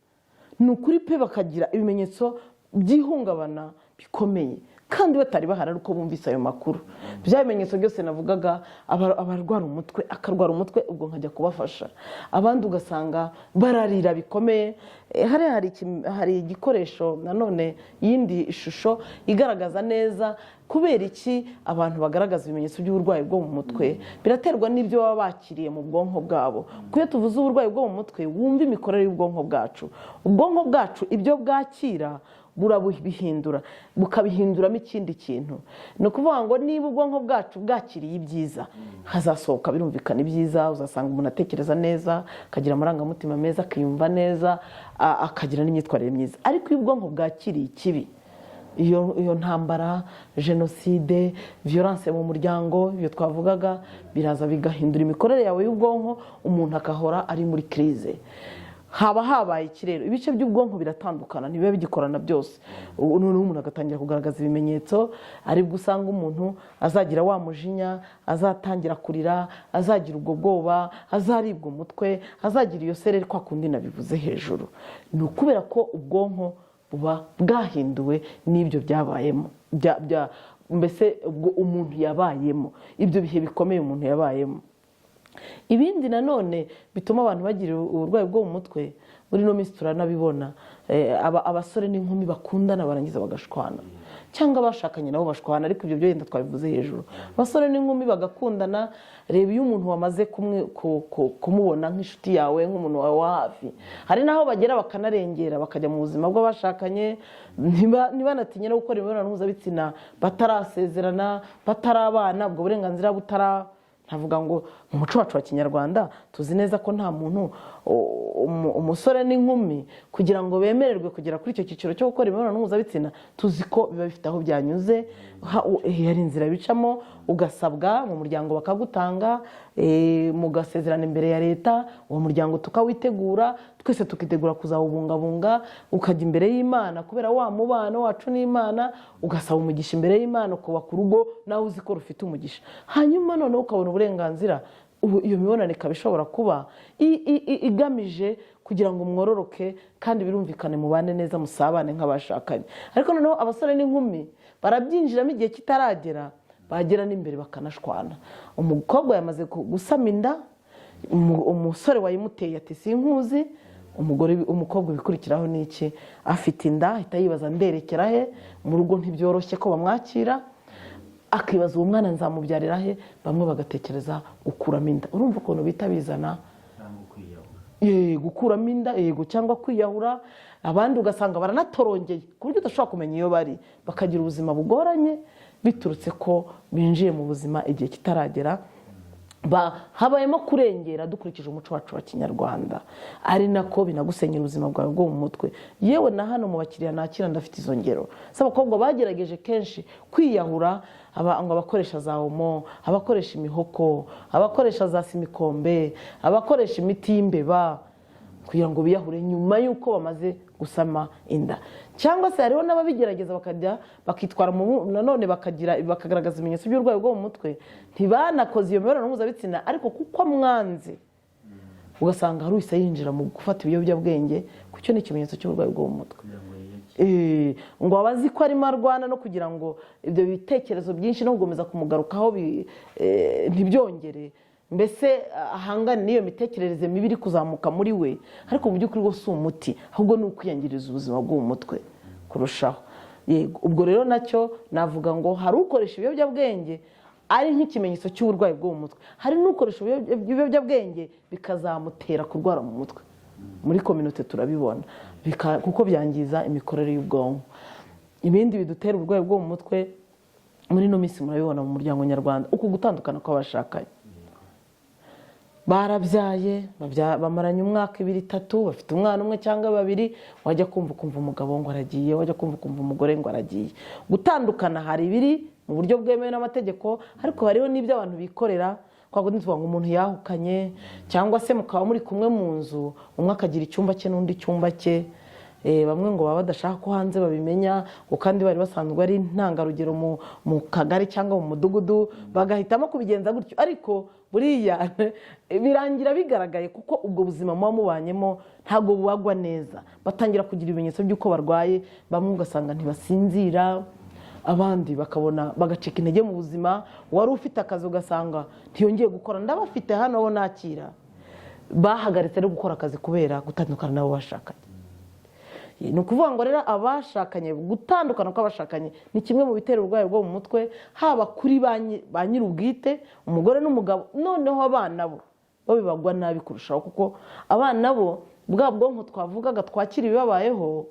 ni ukuri pe bakagira ibimenyetso by'ihungabana bikomeye kandi batari bahari ariko bumvise ayo makuru. Bya bimenyetso byose navugaga, abarwara umutwe akarwara umutwe, ubwo nkajya kubafasha. Abandi ugasanga bararira bikomeye. Hari igikoresho nanone, yindi ishusho igaragaza neza kubera iki abantu bagaragaza ibimenyetso by'uburwayi bwo mu mutwe. Biraterwa n'ibyo baba bakiriye mu bwonko bwabo. Kuyo tuvuze uburwayi bwo mu mutwe, wumva imikorere y'ubwonko bwacu. Ubwonko bwacu ibyo bwakira burabihindura, bukabihinduramo ikindi kintu. Ni ukuvuga ngo niba ubwonko bwacu bwakiriye ibyiza, hazasohoka birumvikana ibyiza. Uzasanga umuntu atekereza neza, akagira amarangamutima meza, akiyumva neza, akagira n'imyitwarire myiza. Ariko iyo ubwonko bwakiriye ikibi, iyo ntambara, jenoside, violence mu muryango, iyo twavugaga, biraza bigahindura imikorere yawe y'ubwonko, umuntu akahora ari muri crise. Haba habaye ikirero, ibice by'ubwonko biratandukana, ntibiba bigikorana byose. Noneho umuntu agatangira kugaragaza ibimenyetso, aribwo usanga umuntu azagira wa mujinya, azatangira kurira, azagira ubwo bwoba, azaribwa umutwe, azagira iyo sereri kwa kundi nabivuze hejuru. Ni ukubera ko ubwonko buba bwahinduwe n'ibyo byabayemo, mbese ubwo umuntu yabayemo, ibyo bihe bikomeye umuntu yabayemo. Ibindi nanone bituma abantu bagira uburwayi bwo mu mutwe, muri no minsi turanabibona, abasore n'inkumi bakundana barangiza bagashwana, cyangwa bashakanye nabo bashwana, ariko ibyo byenda twabivuze hejuru. Abasore n'inkumi bagakundana, reba iyo umuntu wamaze kumubona nk'inshuti yawe, nk'umuntu wawe wa hafi, hari naho bagera bakanarengera bakajya mu buzima bw'abashakanye, ntibanatinye no gukora imibonano mpuzabitsina batarasezerana, batarabana, ubwo burenganzira ntavuga ngo mu muco wacu wa Kinyarwanda tuzi neza ko nta muntu umusore n'inkumi kugira ngo bemererwe kugera kuri icyo cyiciro cyo gukora imibonano mpuzabitsina, tuzi ko biba bifite aho byanyuze. Hari inzira bicamo, ugasabwa mu muryango bakagutanga, mugasezerana imbere ya leta, uwo muryango tukawitegura, twese tukitegura kuzawubungabunga, ukajya imbere y'Imana kubera wa mubano wacu n'Imana, ugasaba umugisha imbere y'Imana, ukubaka urugo nawe uzi ko rufite umugisha. Hanyuma noneho ukabona uburenganzira, iyo mibonano ikaba ishobora kuba igamije kugira ngo mwororoke kandi birumvikane mubane neza, musabane nk'abashakanye. Ariko noneho abasore n'inkumi barabyinjiramo igihe kitaragera, bagera n'imbere bakanashwana. Umukobwa yamaze gusama inda, umusore wayimuteye ati sinkuzi, umukobwa bikurikiraho n'iki, afite inda, ahita yibaza nderekera he, mu rugo ntibyoroshye ko bamwakira, akibaza uwo mwana nzamubyarira he, bamwe bagatekereza gukuramo inda. Urumva ukuntu bita bizana gukuramo inda, yego, cyangwa kwiyahura. Abandi ugasanga baranatorongeye ku buryo udashobora kumenya iyo bari, bakagira ubuzima bugoranye biturutse ko binjiye mu buzima igihe kitaragera. habayemo kurengera dukurikije umuco wacu wa kinyarwanda, ari nako binagusenyera ubuzima bwawe bwo mu mutwe. Yewe na hano mu bakiriya nakira ndafite izo ngero z'abakobwa bagerageje kenshi kwiyahura, ngo abakoresha za omo, abakoresha imihoko, abakoresha za simikombe, abakoresha imiti y'imbeba kugira ngo biyahure nyuma y'uko bamaze gusama inda. Cyangwa se hariho n'ababigerageza bakajya bakitwara nanone bakagaragaza ibimenyetso by'uburwayi bwo mu mutwe, ntibanakoze iyo mibonano mpuzabitsina ariko kuko mwanze, ugasanga hari uhise yinjira mu gufata ibiyobyabwenge, kuko icyo ni ikimenyetso cy'uburwayi bwo mu mutwe. Ngo abazi ko arimo arwana no kugira ngo ibyo bitekerezo byinshi no gukomeza kumugarukaho ntibyongere, mbese ahangane n'iyo mitekerereze mibi iri kuzamuka muri we, ariko mu by'ukuri rwose si umuti, ahubwo ni ukwiyangiriza ubuzima bwo mu mutwe kurushaho. Yego, ubwo rero nacyo navuga ngo hari ukoresha ibiyobyabwenge ari nk'ikimenyetso cy'uburwayi bwo mu mutwe, hari n'ukoresha ibiyobyabwenge bikazamutera kurwara mu mutwe. Muri kominote turabibona kuko byangiza imikorere y'ubwonko. Ibindi bidutera uburwayi bwo mu mutwe muri ino minsi murabibona mu muryango nyarwanda, uku gutandukana kw'abashakanye. Barabyaye, bamaranye umwaka 2, 3, bafite umwana umwe cyangwa 2, wajya kumva umugabo ngo aragiye, wajya kumva umugore ngo aragiye. Gutandukana hari biri mu buryo bwemewe n'amategeko, ariko hariho n'ibyo abantu bikorera, kwa kundi tuvuga ngo umuntu yahukanye, cyangwa se mukaba muri kumwe mu nzu, umwe akagira icyumba cye n'undi icyumba cye. Bamwe ngo baba badashaka ko hanze babimenya, kandi bari basanzwe ari intangarugero mu kagari cyangwa mu mudugudu, bagahitamo kubigenza gutyo. Ariko buriya birangira bigaragaye kuko ubwo buzima muba mubanyemo ntabwo bubagwa neza, batangira kugira ibimenyetso by'uko barwaye. Bamwe ugasanga ntibasinzira, abandi bakabona bagacika intege mu buzima. Wari ufite akazi ugasanga ntiyongeye gukora. Ndabafite hano abo nakira bahagaritse no gukora akazi kubera gutandukana nabo bashakanye. Ni ukuvuga ngo rero abashakanye, gutandukana kw'abashakanye ni kimwe mu bitera uburwayi bwo mu mutwe, haba kuri ba nyir'ubwite, umugore n'umugabo, noneho abana bo bibagwa nabi kurushaho, kuko abana bo bwa bwonko twavugaga twakira ibibabayeho,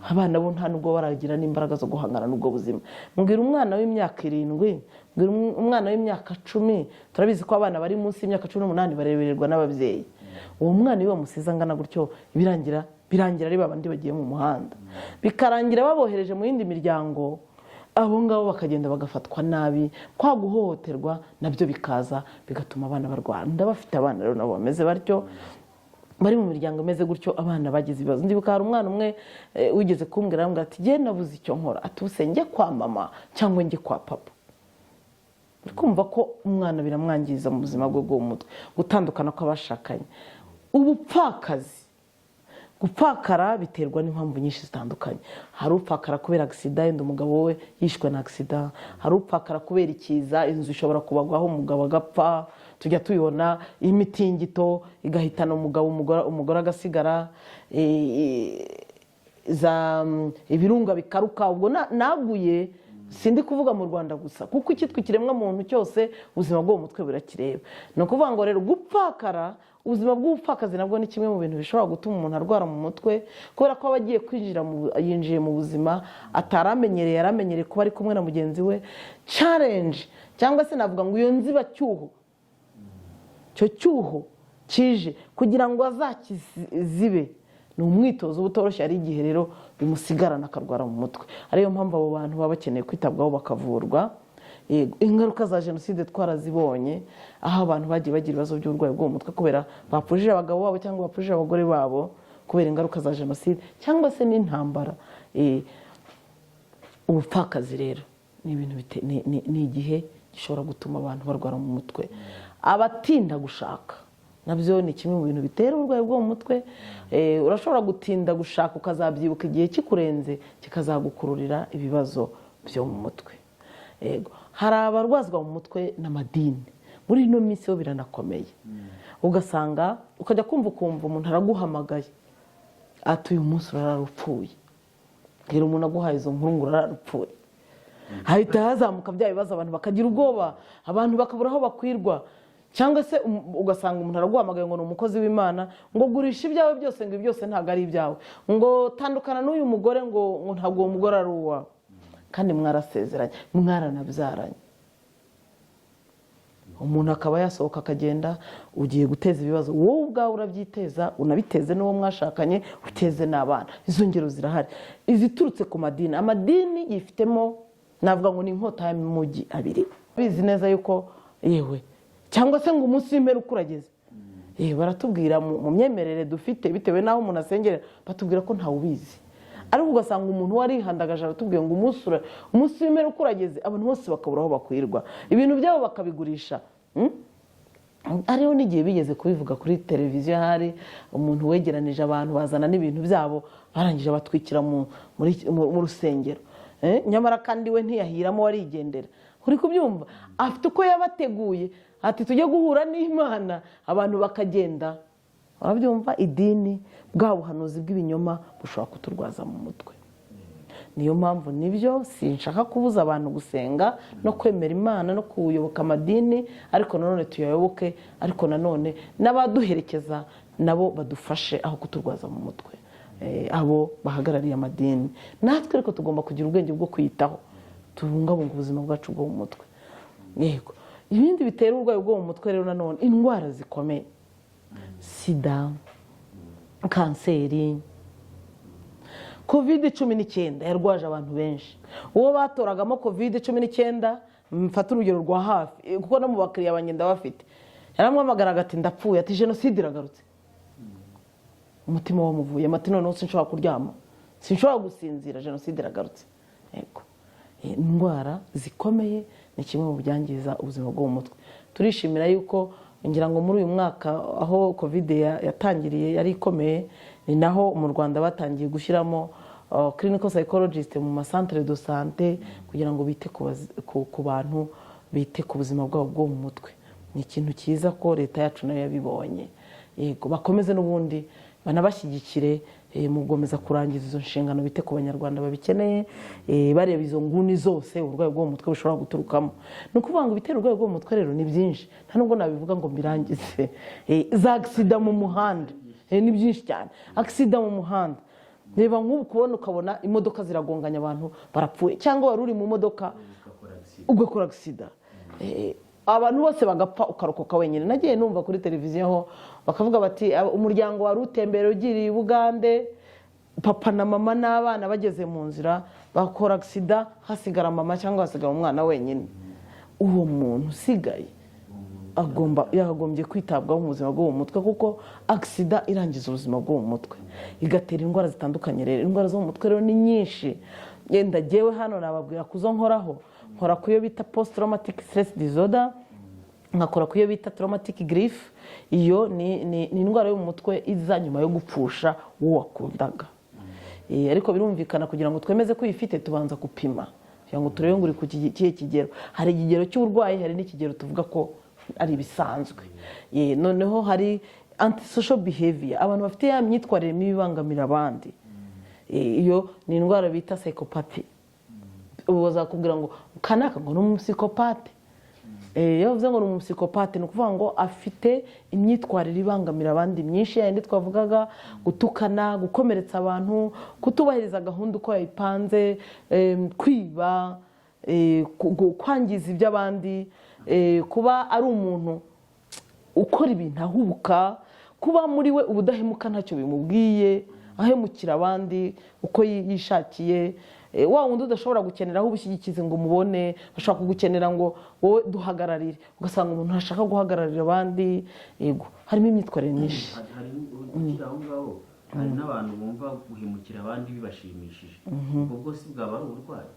abana bo nta nubwo baragira n'imbaraga zo guhangana n'ubwo buzima. Mbwira umwana w'imyaka 7, mbwira umwana w'imyaka 10, turabizi ko abana bari munsi y'imyaka 18 barebererwa n'ababyeyi. Uwo mwana iyo bamusize angana gutyo birangira ari babandi bagiye mu muhanda, bikarangira babohereje mu yindi miryango, abo ngabo bakagenda bagafatwa nabi, kwa guhohoterwa nabyo bikaza bigatuma abana barwara. Ndabafite abana rero nabo bameze batyo, bari mu miryango imeze gutyo, abana bagize ibibazo. Ndibuka hari umwana umwe wigeze kumbwira ati "Jye nabuze icyo nkora, atuse njye kwa mama cyangwa njye kwa papa." Kumva ko umwana biramwangiza mu buzima bwe bwo mu mutwe. Gutandukana kw'abashakanye, ubupfakazi. Gupfakara biterwa n'impamvu nyinshi zitandukanye. Hari upfakara kubera agisida, yenda umugabo we yishwe na agisida. Hari upfakara kubera ikiza, inzu ishobora kubagwaho umugabo agapfa. Tujya tubibona imitingito igahitana umugabo, umugore agasigara, ibirunga bikaruka. Ubwo naguye sindi kuvuga mu Rwanda gusa, kuko icyitwa ikiremwa muntu cyose ubuzima bwo mu mutwe burakireba. Ni ukuvuga ngo rero gupfakara, ubuzima bw'ubupfakazi nabwo ni kimwe mu bintu bishobora gutuma umuntu arwara mu mutwe, kubera ko aba agiye yinjiye mu buzima ataramenyereye, yaramenyereye kuba ari kumwe na mugenzi we. Challenge cyangwa se navuga ngo iyo nzibacyuho, icyo cyuho kije kugira ngo azakizibe, ni umwitozo utoroshye. Ari igihe rero bimusigarana akarwara mu mutwe. Ariyo mpamvu abo bantu baba bakeneye kwitabwaho bakavurwa. Ingaruka za jenoside twarazibonye, aho abantu bagiye bagira ibibazo by'uburwayi bwo mu mutwe kubera bapfujije abagabo babo cyangwa bapfujije abagore babo kubera ingaruka za jenoside cyangwa se n'intambara. Ubupfakazi rero ni ibintu ni igihe gishobora gutuma abantu barwara mu mutwe. Abatinda gushaka nabyo ni kimwe mu bintu bitera uburwayi bwo mu mutwe. Urashobora gutinda gushaka ukazabyibuka igihe kikurenze, kikazagukururira ibibazo byo mu mutwe. Hari abarwazwa mu mutwe n'amadini. Muri ino minsi yo biranakomeye, ugasanga ukajya kumva umuntu araguhamagaye ati uyu munsi urarupfuye. Ngira umuntu aguhaye izo nkuru ngo urarupfuye, hahita hazamuka bya bibazo, abantu bakagira ubwoba, abantu bakabura aho bakwirwa. Cyangwa se ugasanga umuntu araguhamagaye ngo ni umukozi w'Imana, ngo gurisha ibyawe byose, ngo byose ntabwo ari ibyawe, ngo tandukana n'uyu mugore, ngo ntabwo uwo mugore ari uwawe, kandi mwarasezeranye, mwaranabyaranye. umuntu akaba yasohoka akagenda, ugiye guteza ibibazo wowe ubwawe urabyiteza, unabiteze n'uwo mwashakanye, uteze n'abana. Izo ngero zirahari iziturutse ku madini. Amadini yifitemo navuga ngo ni inkota y'umugi abiri. Bizi neza yuko yewe cyangwa se ngo umunsi w'imperuka urageze, baratubwira mu myemerere dufite bitewe n'aho umuntu asengera, batubwira ko ntawe ubizi. Ariko ugasanga umuntu warihandagaje aratubwiye ngo umunsi w'imperuka urageze, abantu bose bakabura aho bakwirwa, ibintu byabo bakabigurisha. Ariho n'igihe bigeze kubivuga kuri televiziyo, hari umuntu wegeranije abantu bazana n'ibintu byabo, barangije batwikira mu rusengero. Nyamara kandi we ntiyahiramo, warigendera. Uri kubyumva? Afite uko yabateguye ati tujye guhura n'Imana, abantu bakagenda. Urabyumva? Idini, bwa buhanuzi bw'ibinyoma bushobora kuturwaza mu mutwe. Niyo mpamvu nibyo sinshaka kubuza abantu gusenga no kwemera Imana no kuyoboka amadini, ariko nanone tuyayoboke, ariko nanone n'abaduherekeza nabo badufashe aho kuturwaza mu mutwe. Abo bahagarariye amadini, natwe ariko tugomba kugira ubwenge bwo kwiyitaho, tubungabunga ubuzima bwacu bwo mu mutwe. Yego, ibindi bitera uburwayi bwo mu mutwe rero nanone indwara zikomeye, sida, kanseri, COVID-19 yarwaje abantu benshi. Uwo batoragamo COVID-19, mfata urugero rwa hafi kuko no mu bakiriya banyenda bafite, yaramwamagaraga ati ndapfuye, ati jenoside iragarutse. Umutima wamuvuye, ati noneho sinshobora kuryama, sinshobora gusinzira, jenoside iragarutse. Yego, indwara zikomeye ni kimwe mu byangiza ubuzima bwo mu mutwe. Turishimira yuko ngira ngo muri uyu mwaka aho covid yatangiriye yari ikomeye, ni naho mu Rwanda batangiye gushyiramo clinical psychologist mu masantere de santé kugira ngo bite ku bantu, bite ku buzima bwabo bwo mu mutwe. Ni ikintu cyiza ko leta yacu nayo yabibonye. Yego, bakomeze n'ubundi banabashyigikire mu gukomeza kurangiza izo nshingano, bite ku banyarwanda babikeneye, bareba izo nguni zose uburwayi bwo mu mutwe bushobora guturukamo. Ni ukuvuga ngo ibitera uburwayi bwo mu mutwe rero ni byinshi, nta nubwo nabivuga ngo mbirangize. Za accident mu muhanda ni byinshi cyane. Accident mu muhanda, reba nk'ubu kubona ukabona imodoka ziragonganya abantu barapfuye, cyangwa wari uri mu modoka ugakora accident, abantu bose bagapfa ukarokoka wenyine. Nagiye numva kuri televiziyo ho bakavuga bati umuryango wari utembera ugiriye Bugande, papa na mama n'abana bageze mu nzira bakora accident, hasigara mama cyangwa hasigara umwana wenyine. Uwo muntu usigaye yagombye kwitabwaho mu buzima bwo mu mutwe, kuko accident irangiza ubuzima bwo mu mutwe, igatera indwara zitandukanye. Rero indwara zo mu mutwe rero ni nyinshi. Yenda jyewe hano nababwira kuzo nkoraho, nkora kuyo bita post traumatic stress disorder, nkakora kuyo bita traumatic grief. Iyo ni indwara yo mu mutwe iza nyuma yo gupfusha uwo wakundaga. Ariko birumvikana kugira ngo twemeze ko uyifite tubanza gupima kugira ngo turebe ngo uri ku kihe kigero. Hari ikigero cy'uburwayi, hari n'ikigero tuvuga ko ari bisanzwe. Noneho hari antisocial behavior, abantu bafite ya myitwarire mibi ibangamira abandi. Iyo ni indwara bita psychopathy. Ubu bazakubwira ngo kanaka ngo ni umusipopate. Iyo uvuze ngo ni umusipopate, ni ukuvuga ngo afite imyitwarire ibangamira abandi myinshi, yandi twavugaga gutukana, gukomeretsa abantu, kutubahiriza gahunda uko yayipanze, kwiba, kwangiza iby'abandi, kuba ari umuntu ukora ibintu ahubuka, kuba muri we ubudahemuka ntacyo bimubwiye, ahemukira abandi uko yishakiye. Wa wundi udashobora gukeneraho ubushyigikizi ngo mubone, bashaka kugukenera ngo wowe duhagararire, ugasanga umuntu ashaka guhagararira abandi. Yego, harimo imyitwarire myinshi. Hari n'abantu bumva guhemukira abandi bibashimishije, ubwo si bwaba ari uburwayi?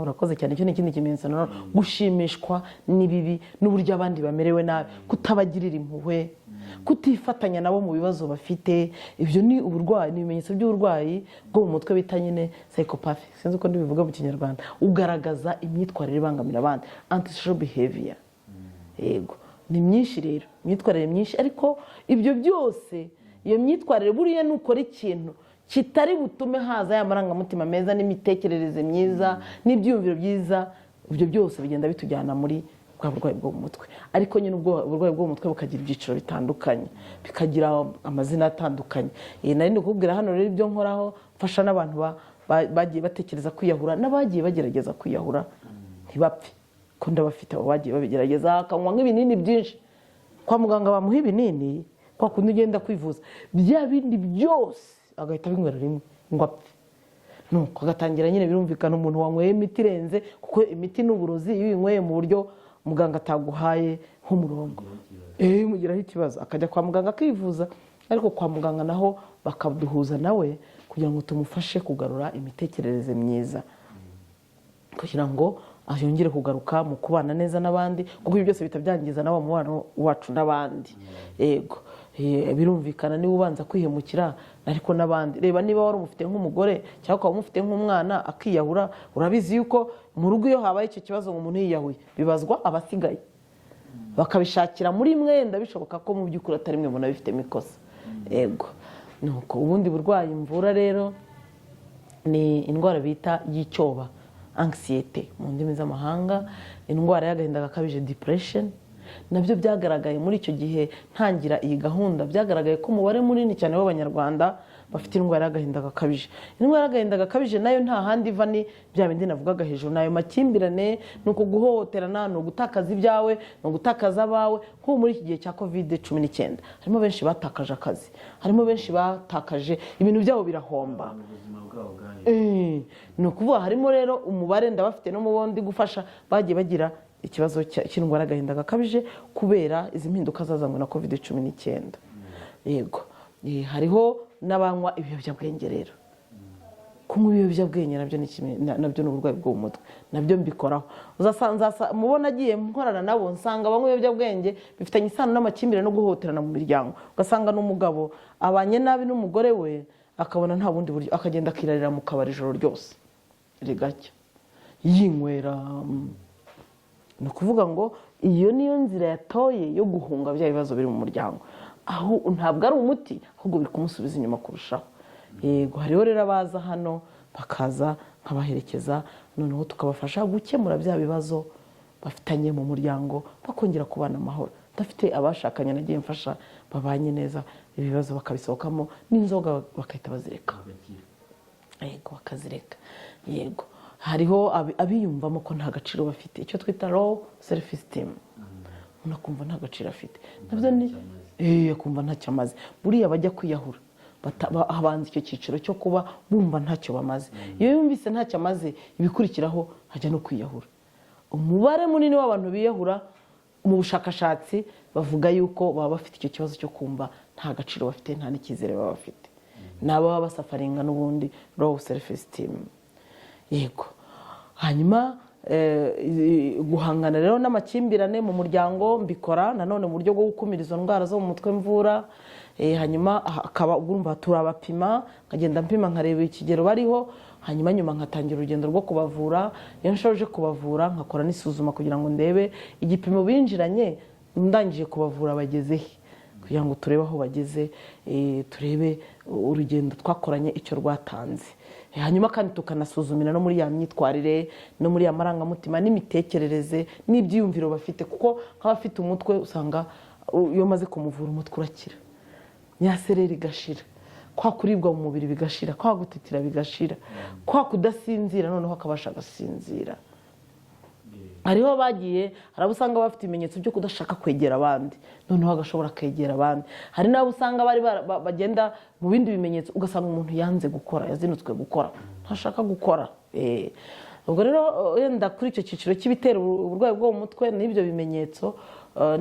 Urakoze cyane. Icyo ni ikindi kimenyetso nanone, gushimishwa n'ibibi n'uburyo abandi bamerewe nabi, kutabagirira impuhwe, kutifatanya nabo mu bibazo bafite. Ibyo ni uburwayi, ni ibimenyetso by'uburwayi bwo mu mutwe bita nyine psychopathy. Sinzi uko ndibivuga mu Kinyarwanda. Ugaragaza imyitwarire ibangamira abandi, antisocial behavior. Yego, ni myinshi rero, imyitwarire myinshi. Ariko ibyo byose, iyo myitwarire buriya nukora ikintu kitari butume haza ya marangamutima meza n'imitekerereze myiza n'ibyumviro byiza, ibyo byose bigenda bitujyana muri bwa burwayi bwo mu mutwe. Ariko nyine ubwo burwayi bwo mu mutwe bukagira ibyiciro bitandukanye, bikagira amazina atandukanye. Nari ndikubwira hano rero ibyo nkoraho, mfasha n'abantu bagiye batekereza kwiyahura n'abagiye bagerageza kwiyahura ntibapfe. ko ndabafite abo bagiye babigerageza akanywa nk'ibinini byinshi kwa muganga bamuha ibinini kwa kundi ugenda kwivuza bya bindi byose agahita abinywera rimwe ngo apfe nuko agatangira nyine birumvikana umuntu wanyweye imiti irenze kuko imiti n'uburozi iyo uyinyweye mu buryo muganga ataguhaye nk'umurongo mugiraho ikibazo akajya kwa muganga akivuza ariko kwa muganga naho bakaduhuza nawe kugira ngo tumufashe kugarura imitekerereze myiza kugira ngo yongere kugaruka mu kubana neza n'abandi kuko ibyo byose bitabyangiza nawe umubano wacu n'abandi yego birumvikana niba ubanza kwihemukira ariko n'abandi reba niba wari umufite nk'umugore cyangwa ukaba umufite nk'umwana akiyahura urabizi yuko mu rugo iyo habaye icyo kibazo ngo umuntu yiyahuye bibazwa abasigaye bakabishakira muri mwenda bishoboka ko mu by'ukuri atari mwe mubona bifitemo ikosa yego nuko ubundi burwayi mvura rero ni indwara bita y'icyoba anxiety mu ndimi z'amahanga indwara y'agahinda gakabije depression nabyo byagaragaye muri icyo gihe ntangira iyi gahunda byagaragaye ko umubare munini cyane w'abanyarwanda bafite indwara y'agahinda gakabije indwara y'agahinda gakabije nayo nta handi iva ni bya bindi navugaga hejuru nayo makimbirane ni uko guhohoterana ni ugutakaza ibyawe ni ugutakaza abawe nk'ubu muri iki gihe cya COVID-19 harimo benshi batakaje akazi harimo benshi batakaje ibintu byabo birahomba ni ukuvuga harimo rero umubare ndabafite no mu bondi gufasha bagiye bagira ikibazo cy'indwara y'agahinda gakabije kubera izi mpinduka zazanywe na COVID-19 yego hariho n'abanywa ibiyobyabwenge rero kunywa ibiyobyabwenge nabyo ni uburwayi bwo mu mutwe nabyo mbikoraho mubona agiye nkorana nabo nsanga abanywa ibiyobyabwenge bifitanye isano n'amakimbirane no guhohoterana mu miryango ugasanga n'umugabo abanye nabi n'umugore we akabona nta bundi buryo akagenda akirarira mu kabari ijoro ryose rigacya yinywera ni ukuvuga ngo iyo niyo nzira yatoye yo guhunga bya bibazo biri mu muryango aho ntabwo ari umuti ahubwo biri kumusubiza inyuma kurushaho yego hariho rero abaza hano bakaza nkabaherekeza noneho tukabafasha gukemura bya bibazo bafitanye mu muryango bakongera kubana amahoro ndafite abashakanye nagiye mfasha babanye neza ibibazo bakabisohokamo n'inzoga bakahita bazireka yego bakazireka yego hariho abiyumvamo ko nta gaciro bafite icyo twita low self esteem umuntu akumva nta gaciro afite nabyo ni akumva ntacyo amaze buriya bajya kwiyahura habanza icyo cyiciro cyo kuba bumva ntacyo bamaze iyo yumvise ntacyo amaze ibikurikiraho hajya no kwiyahura umubare munini w'abantu biyahura mu bushakashatsi bavuga yuko baba bafite icyo kibazo cyo kumva nta gaciro bafite nta n'icyizere baba bafite n'ababa basafaringa n'ubundi low self esteem yego hanyuma guhangana rero n'amakimbirane mu muryango mbikora nanone mu buryo bwo gukumira izo ndwara zo mu mutwe mvura hanyuma akaba urumva turabapima nkagenda mpima nkareba ikigero bariho hanyuma nyuma nkatangira urugendo rwo kubavura iyo nshoje kubavura nkakora n'isuzuma kugira ngo ndebe igipimo binjiranye ndangije kubavura bageze he kugira ngo turebe aho bageze turebe urugendo twakoranye icyo rwatanze hanyuma kandi tukanasuzumira no muri ya myitwarire no muri ya marangamutima n'imitekerereze n'ibyiyumviro bafite kuko nk'abafite umutwe usanga iyo maze kumuvura umutwe urakira nyasereri igashira kwa kuribwa mu mubiri bigashira kwa gutitira bigashira kwa kudasinzira noneho akabasha agasinzira hariho bagiye hari usanga bafite ibimenyetso byo kudashaka kwegera abandi noneho agashobora kwegera abandi hari n'abo usanga bari bagenda mu bindi bimenyetso ugasanga umuntu yanze gukora yazinutswe gukora ntashaka gukora ubwo rero wenda kuri icyo cyiciro cy'ibitera uburwayi bwo mu mutwe n'ibyo bimenyetso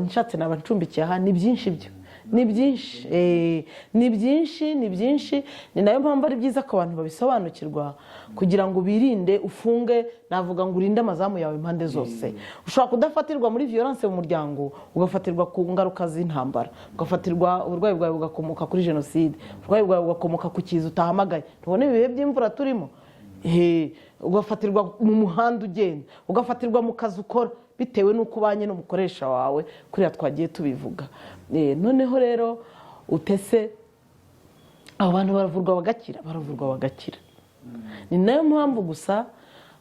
nshatse naba ncumbikiye aha ni byinshi byo ni byinshi ni nayo mpamvu ari byiza ko abantu babisobanukirwa kugira ngo birinde ufunge navuga ngo urinde amazamu yawe impande zose ushobora kudafatirwa muri violence mu muryango ugafatirwa ku ngaruka z'intambara ugafatirwa uburwayi bwawe bugakomoka kuri jenoside uburwayi bwawe bugakomoka ku kiza utahamagaye tubone ibihe by'imvura turimo ugafatirwa mu muhanda ugenda ugafatirwa mu kazi ukora bitewe n'uko ubanye n'umukoresha wawe kuriya twagiye tubivuga noneho rero utese abo bantu baravurwa bagakira ni nayo mpamvu gusa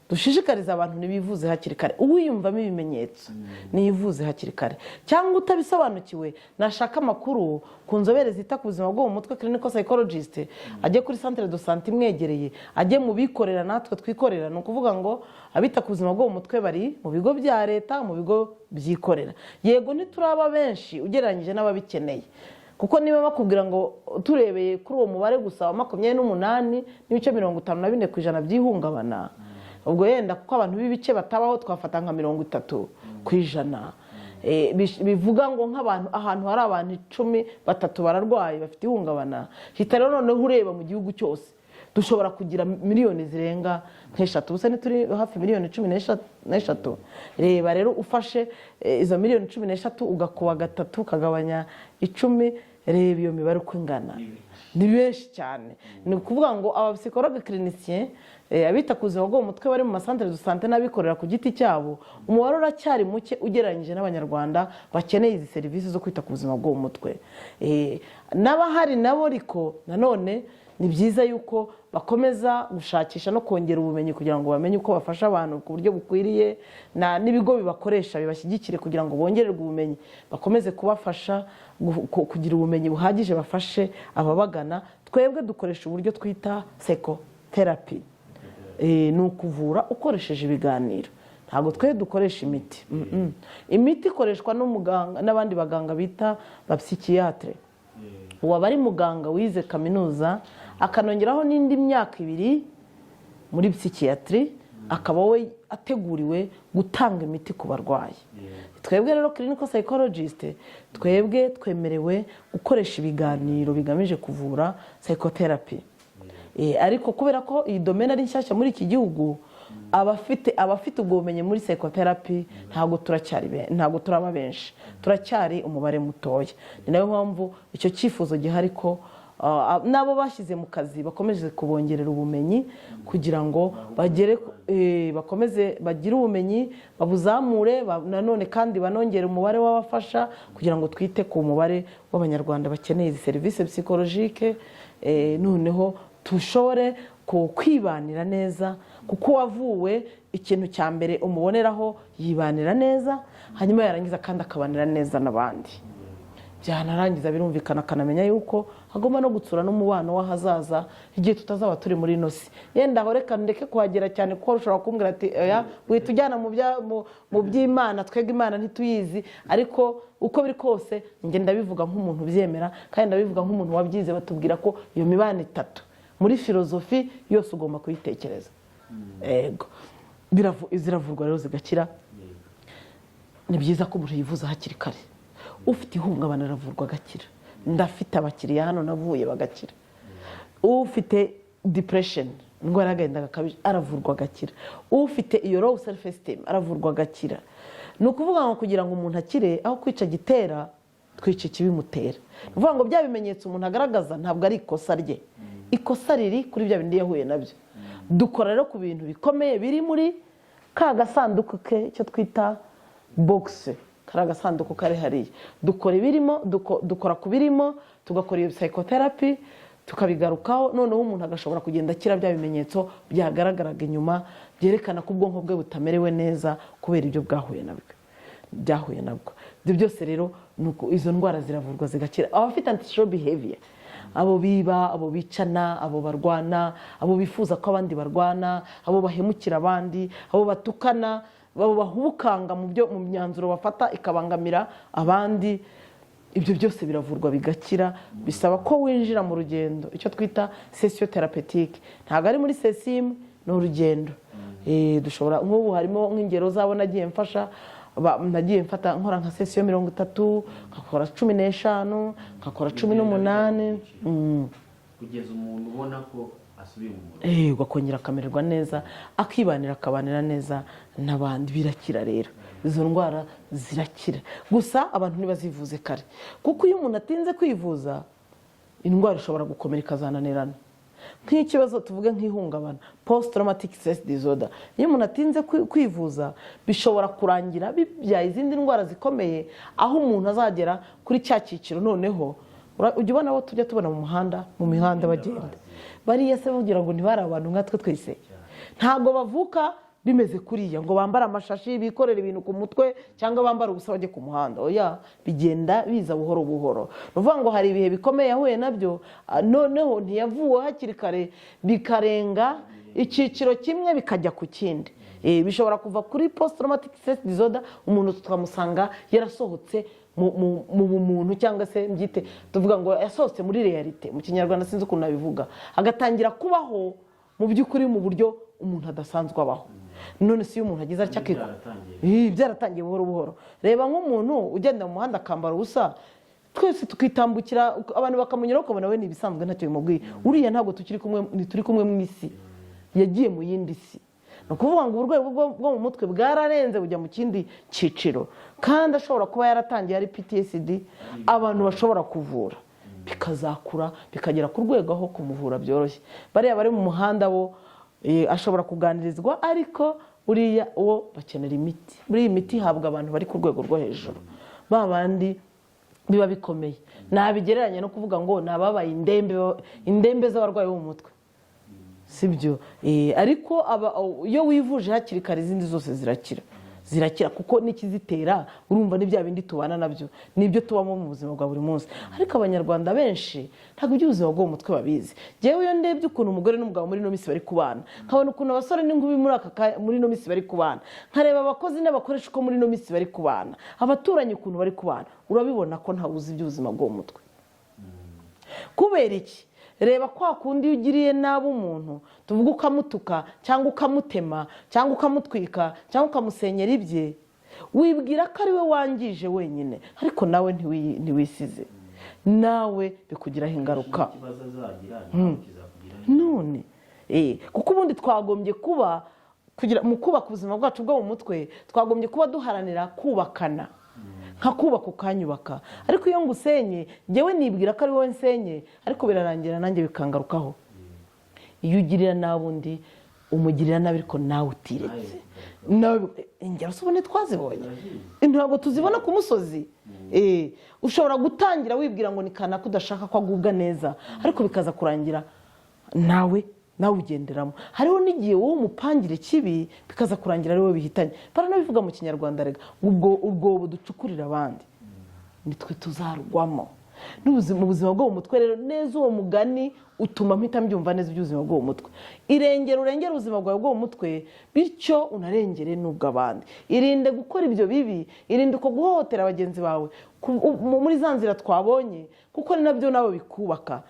dushishikariza abantu ntibivuze hakiri kare, uwiyumvamo ibimenyetso niyivuze hakiri kare, cyangwa utabisobanukiwe nashaka amakuru ku nzobere zita ku buzima bwo mu mutwe clinical psychologist, ajye kuri centre de santé imwegereye, ajye mu bikorera natwe twikorera. Ni ukuvuga ngo abita ku buzima bwo mu mutwe bari mu bigo bya leta, mu bigo byikorera. Yego ntituraba benshi ugereranyije n'ababikeneye, kuko niba bakubwira ngo turebeye kuri uwo mubare gusa wa 28.54% by'ihungabana, ubwo yenda kuko abantu b'ibice batabaho twafata nka 30%, bivuga ngo nk'abantu ahantu hari abantu 10 batatu bararwaye bafite ihungabana, hita rero noneho ureba mu gihugu cyose dushobora kugira miliyoni zirenga nk'eshatu. Ubuse turi hafi miliyoni 13. Reba rero ufashe izo miliyoni 13 ugakuba gatatu ukagabanya 10, reba iyo mibare uko ingana, ni benshi cyane. Ni ukuvuga ngo aba psychologue clinicien abita ku buzima bwo mu mutwe bari mu masantere de santé n'abikorera ku giti cyabo, umubare uracyari muke ugereranyije n'abanyarwanda bakeneye izi serivisi zo kwita ku buzima bwo mu mutwe. N'abahari nabo ariko nanone ni byiza yuko bakomeza gushakisha no kongera ubumenyi kugira ngo bamenye uko bafasha abantu ku buryo bukwiriye, n'ibigo bibakoresha bibashyigikire kugira ngo bongererwe ubumenyi, bakomeze kubafasha kugira ubumenyi buhagije bafashe ababagana. Twebwe dukoresha uburyo twita psychotherapy, ni ukuvura ukoresheje ibiganiro, ntabwo twe dukoresha imiti. Imiti ikoreshwa n'umuganga n'abandi baganga bita ba psychiatre, uwaba ari muganga wize kaminuza akanongeraho n'indi myaka 2 muri psychiatry, akaba we ateguriwe gutanga imiti ku barwayi. Twebwe rero clinical psychologist twebwe twemerewe gukoresha ibiganiro bigamije kuvura psychotherapy. Ariko kubera ko iyi domaine ari nshyashya muri iki gihugu, abafite ubwo bumenyi muri psychotherapy ntabwo turaba benshi, turacyari umubare mutoya. Ni nayo mpamvu icyo cyifuzo gihari ko nabo bashyize mu kazi bakomeze kubongerera ubumenyi kugira ngo bakomeze bagire ubumenyi babuzamure, nanone kandi banongere umubare w'abafasha kugira ngo twite ku mubare w'abanyarwanda bakeneye izi serivisi psychologique, noneho tushobore kwibanira neza, kuko wavuwe ikintu cya mbere umuboneraho yibanira neza, hanyuma yarangiza kandi akabanira neza n'abandi. Byanarangiza birumvikana akanamenya yuko hagomba no gutsura n'umubano w'ahazaza igihe tutazaba turi muri ino si. Yenda aho reka ndeke kuhagera cyane kuko ushobora kumbwira ati oya witujyana mu by'Imana, twebwe Imana ntituyizi, ariko uko biri kose njye ndabivuga nk'umuntu ubyemera, kandi ndabivuga nk'umuntu wabyize. Batubwira ko iyo mibano 3 muri filozofi yose ugomba kuyitekereza. Ego ziravurwa rero zigakira. Ni byiza ko umuntu yivuza hakiri kare. Ufite ihungabana aravurwa agakira. Ndafite abakiriya hano navuye bagakira. Ufite depression, indwara y'agahinda gakabije, aravurwa agakira. Ufite iyo low self esteem aravurwa agakira. Ni ukuvuga ngo kugira ngo umuntu akire, aho kwica gitera twice kibimutera. Ni ukuvuga ngo bya bimenyetso umuntu agaragaza ntabwo ari ikosa rye, ikosa riri kuri bya bindi yahuye nabyo. Dukora rero ku bintu bikomeye biri muri ka gasanduku ke cyo twita box, kari agasanduku kari hariya. Dukora ibirimo, dukora ku birimo, tugakora iyo psychotherapy, tukabigarukaho, noneho umuntu agashobora kugenda akira bya bimenyetso byagaragaraga inyuma byerekana ko ubwonko bwe butamerewe neza kubera ibyo byahuye nabwo. Ibyo byose rero nuko izo ndwara ziravurwa zigakira. Abafite antisocial behavior, abo biba, abo bicana, abo barwana, abo bifuza ko abandi barwana, abo bahemukira abandi, abo batukana, abo bahubukanga mu myanzuro bafata ikabangamira abandi, ibyo byose biravurwa bigakira. Bisaba ko winjira mu rugendo icyo twita session thérapeutique. Ntabwo ari muri session, ni urugendo. Dushobora nk'ubu harimo nk'ingero zabo nagiye mfata nkora nka session 30, nkakora 15, nkakora 18, kugeza umuntu ubona ko asubiye mu murimo. Ugakongera akamererwa neza, akabanira neza n'abandi. Birakira rero, izo ndwara zirakira. Gusa abantu ntibazivuze kare, kuko iyo umuntu atinze kwivuza indwara ishobora gukomera ikazananirana. Nk'ikibazo tuvuge nk'ihungabana, post traumatic stress disorder, iyo umuntu atinze kwivuza bishobora kurangira bibyaye izindi ndwara zikomeye, aho umuntu azagera kuri cya cyiciro. Noneho ujya ubona abo tujya tubona mu mihanda bagenda bariya se bagira ngo ntibari abantu nkatwe twese, ntabwo bavuka bimeze kuriya ngo bambare amashashi bikorere ibintu ku mutwe cyangwa bambare ubusa bajye ku muhanda. Oya, bigenda biza buhoro buhoro. Ni ukuvuga ngo hari ibihe bikomeye yahuye nabyo, noneho ntiyavuwe hakiri kare, bikarenga icyiciro kimwe bikajya ku kindi. Bishobora kuva kuri post traumatic stress disorder, umuntu tukamusanga yarasohotse mu bumuntu cyangwa se mbyite tuvuga ngo yasohotse muri realite, mu kinyarwanda sinzi ukuntu nabivuga, agatangira kubaho mu by'ukuri mu buryo umuntu adasanzwe abaho. None si umuntu agize atya byaratangiye buhoro buhoro. Reba nk'umuntu ugenda mu muhanda akambara ubusa, twese tukitambukira abantu bakamunyura ukabona we nibisanzwe ntacyo bimubwiye. Uriya ntabwo turi kumwe mu isi, yagiye mu yindi si. Ni ukuvuga ngo uburwayi bwo mu mutwe bwararenze bujya mu kindi cyiciro, kandi ashobora kuba yaratangiye ari PTSD abantu bashobora kuvura, bikazakura bikagera ku rwego aho kumuvura byoroshye. Bariya bari mu muhanda bo ashobora kuganirizwa, ariko buriya uwo bakenera imiti. Buriya imiti ihabwa abantu bari ku rwego rwo hejuru, ba bandi biba bikomeye. Nabigereranya no kuvuga ngo nababaye indembe z'abarwayi bo mu mutwe, sibyo? Ariko iyo wivuje hakiri kare izindi zose zirakira kuko n'ikizitera urumva ni bya bindi tubana nabyo, nibyo tubamo mu buzima bwa buri munsi. Ariko abanyarwanda benshi ntabwo iby'ubuzima bwo mu mutwe babizi. Jewe iyo ndebye ukuntu umugore n'umugabo muri ino minsi bari kubana, nkabona ukuntu abasore n'inkubi muri ino minsi bari kubana, nkareba abakozi n'abakoresha uko muri ino minsi bari kubana, abaturanyi ukuntu bari kubana, urabibona ko ntawe uzi iby'ubuzima bwo mu mutwe. Kubera iki? Reba kwa kundi ugiriye nabi umuntu, tuvuga ukamutuka cyangwa ukamutema cyangwa ukamutwika cyangwa ukamusenyera ibye, wibwira ko ari we wangije wenyine, ariko nawe ntiwisize, nawe bikugiraho ingaruka. None kuko ubundi twagombye kuba mu kubaka ubuzima bwacu bwo mu mutwe, twagombye kuba duharanira kubakana, nka kubaka ukanyubaka. Ariko iyo ngusenye njyewe nibwira ko ari wowe nsenye, ariko birarangira nanjye bikangarukaho. Iyo ugirira nabi undi umugirira nabi, ariko nawe utiretse. Ingero ubone twazibonye, ntabwo tuzibona ku musozi. Ushobora gutangira wibwira ngo ni kanaka udashaka ko agubwa neza, ariko bikaza kurangira nawe ugenderamo. Hariho n'igihe wowe umupangire kibi bikaza kurangira ari wowe bihitanye. Baranabivuga mu kinyarwanda rega, ubwo urwobo ducukurira abandi nitwe tuzarugwamo. Mu buzima bwo mu mutwe rero neza, uwo mugani utuma mpita mbyumva neza iby'ubuzima bwo mu mutwe. Urengere ubuzima bwawe bwo mu mutwe, bityo unarengere n'ubw'abandi. Irinde gukora ibyo bibi, irinde uko guhohotera bagenzi bawe muri za nzira twabonye, kuko ni nabyo nabo bikubaka.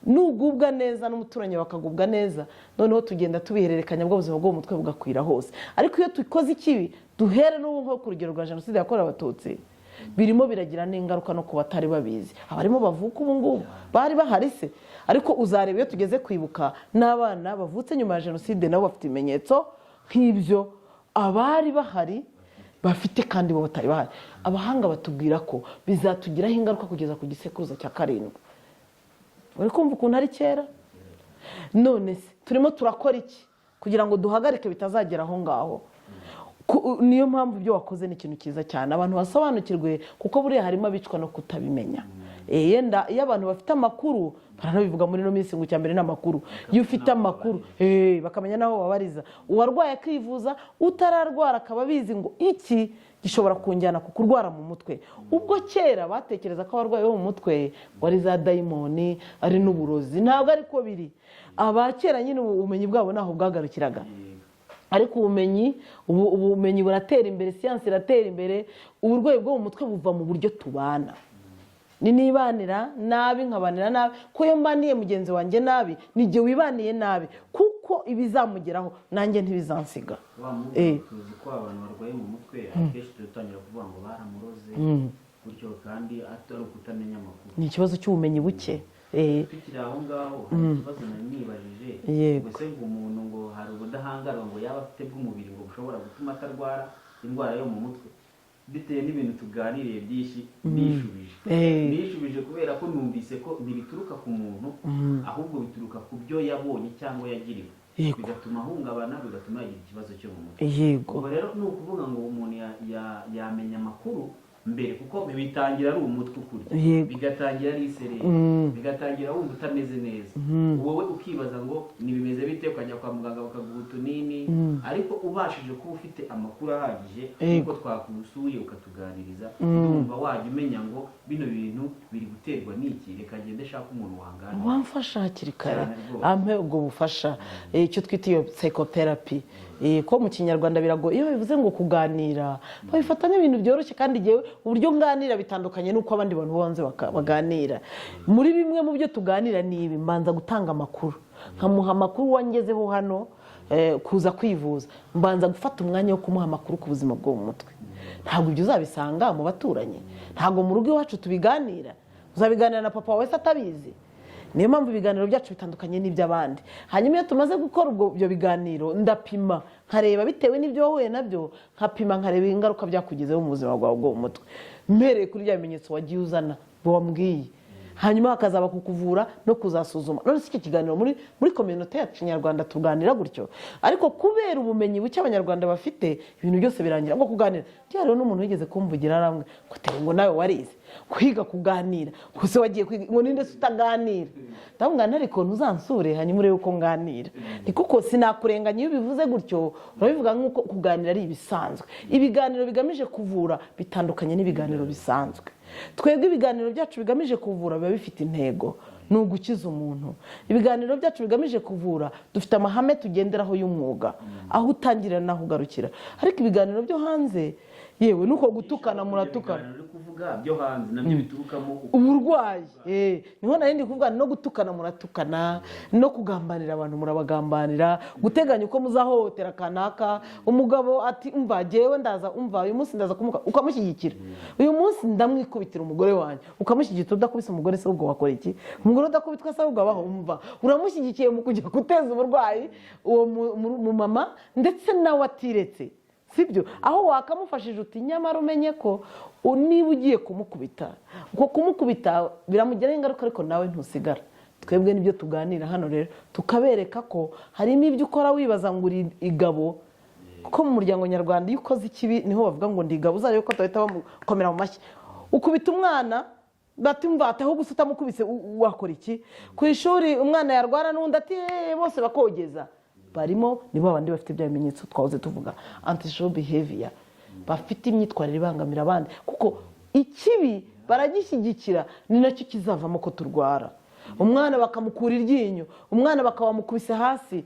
Nugubwa neza n'umuturanyi bakagubwa neza, noneho tugenda tubihererekanya bw'ubuzima bwo mu mutwe bugakwira hose. Ariko iyo tukoze ikibi, duhere n'ubu nko ku rugero rwa jenoside yakorewe Abatutsi, birimo biragira n'ingaruka no ku batari babizi. Abarimo bavuka ubu ngubu bari bahari se, ariko uzareba iyo tugeze kwibuka n'abana bavutse nyuma ya jenoside nabo bafite ibimenyetso nk'ibyo abari bahari bafite, kandi bo batari bahari. Abahanga batubwira ko bizatugiraho ingaruka kugeza ku gisekuruza cya 7. Uri kumva ukuntu ari kera? None se turimo turakora iki kugira ngo duhagarike bitazagera aho ngaho? Niyo mpamvu ibyo wakoze ni ikintu cyiza cyane, abantu basobanukirwe, kuko buriya harimo abicwa no kutabimenya. Yenda iyo abantu bafite amakuru, baranabivuga muri no minsi ngo cyambere n'amakuru. Iyo ufite amakuru bakamenya naho babariza, uwarwaye akivuza, utararwara akaba bizi ngo iki gishobora kunjyana ku kurwara mu mutwe. Ubwo kera batekereza ko abarwayi bo mu mutwe wari za dayimoni, ari n'uburozi. Ntabwo ariko biri. Abakera nyine ubumenyi bwabo naho bwagarukiraga, ariko ubumenyi buratera imbere, siyansi iratera imbere. Uburwayi bwo mu mutwe buva mu buryo tubana. Nibanira nabi nkabanira nabi, ko iyo mbaniye mugenzi wanjye nabi, nijye wibaniye nabi, kuko ibizamugeraho nanjye ntibizansiga. Tuzi ko abantu barwaye mu mutwe akenshi dutangira kuvuga ngo baramuroze, gutyo kandi atari ukutamenya amakuru. Ni ikibazo cy'ubumenyi buke. Tukiri aho ngaho hari ikibazo nibajije, mbese ngo umuntu ngo hari ubudahangarwa ngo yaba afite bw'umubiri ngo bushobora gutuma atarwara indwara yo mu mutwe, bitewe n'ibintu tuganiriye byinshi. Nishubije kubera ko numvise ko ntibituruka ku muntu, ahubwo bituruka ku byo yabonye cyangwa yagiriwe, bigatuma ahungabana, bigatuma yagira ikibazo cyo mu mutwe. Ubwo rero ni ukuvuga ngo umuntu yamenya amakuru mbere, kuko bitangira ari umutwe ukuri, bigatangira ari isereri, bigatangira wumva utameze neza, wowe ukibaza ngo nibimeze bite, ukajya kwa muganga bakaguha utunini, ariko ubashije kuba ufite amakuru ahagije kuko twakusuye ukatuganiriza, urumva wajya umenya ngo bino bintu biri guterwa n'iki, reka ngende shaka umuntu wanganira, wamfasha hakiri kare ampe ubwo bufasha, icyo twita iyo psychotherapy. Ko mu kinyarwanda biragoye iyo bivuze ngo kuganira babifata nk'ibintu byoroshye, kandi jewe uburyo nganira bitandukanye nuko abandi bantu bonze baganira. Muri bimwe mu byo tuganira ni ibi: mbanza gutanga amakuru, nkamuha amakuru wangezeho hano kuza kwivuza, mbanza gufata umwanya wo kumuha amakuru ku buzima bwo mu mutwe. Ntabwo ibyo uzabisanga mu baturanyi, ntabwo mu rugo iwacu tubiganira, uzabiganira na papa wese atabizi. Niyo mpamvu ibiganiro byacu bitandukanye n'iby'abandi. Hanyuma iyo tumaze gukora ibyo biganiro, ndapima nkareba bitewe n'ibyo wahuye nabyo, nkapima nkareba ingaruka byakugezeho mu buzima bwawe bwo mu mutwe, mpereye kuri bya bimenyetso wagiye uzana wambwiye, hanyuma hakazaba kukuvura no kuzasuzuma. None si iki kiganiro muri community yacu nyarwanda tuganira gutyo, ariko kubera ubumenyi buke abanyarwanda bafite, ibintu byose birangira ngo kuganira. Rero n'umuntu wigeze kumvugira aramwe ngo tere ngo nawe warize kwiga kuganira, kose wagiye kwiga ngo ninde utaganira. Ndabungana ariko ntuzansure hanyuma urebe uko nganira. Ni kuko sinakurenganya iyo bivuze gutyo, urabivuga nk'uko kuganira ari ibisanzwe. Ibiganiro bigamije kuvura bitandukanye n'ibiganiro bisanzwe. Twebwe ibiganiro byacu bigamije kuvura biba bifite intego, ni ugukiza umuntu. Ibiganiro byacu bigamije kuvura dufite amahame tugenderaho y'umwuga, aho utangirira naho ugarukira. Ariko ibiganiro byo hanze yewe nuko gutukana muratukana, kuvuga byo hanze nabyo biturukamo uburwayi. Niho narindi kuvuga no gutukana muratukana, no kugambanira abantu murabagambanira, guteganya uko muzahohotera kanaka. Umugabo ati umva jewe ndaza, umva uyu munsi ndaza kumuka, ukamushyigikira. Uyu munsi ndamwikubitira umugore wanjye, ukamushyigikira. Udakubise umugore se ubwo wakora iki? Umugore udakubitwa se ubwo abaho, umva uramushyigikiye mu kujya guteza uburwayi uwo mu mama, ndetse nawe atiretse. Sibyo, aho wakamufashije uti nyamara umenye ko niba ugiye kumukubita, uko kumukubita biramugiraho ingaruka, ariko nawe ntusigara. Twebwe nibyo tuganira hano rero, tukabereka ko harimo ibyo ukora wibaza ngo uri igabo, kuko mu muryango nyarwanda iyo ukoze ikibi niho bavuga ngo ndi igabo, uzarebe ko bahita bamukomera mu mashyi. Ukubita umwana batumva ataho gusa utamukubise wakora iki? Ku ishuri umwana yarwara n'undi ati bose bakogeza, barimo nibo abandi bafite bya bimenyetso twahoze tuvuga, antisocial behavior, bafite imyitwarire ibangamira abandi, kuko ikibi baragishyigikira, ni nacyo kizavamo ko turwara. Umwana bakamukura iryinyo, umwana bakabamukubise hasi,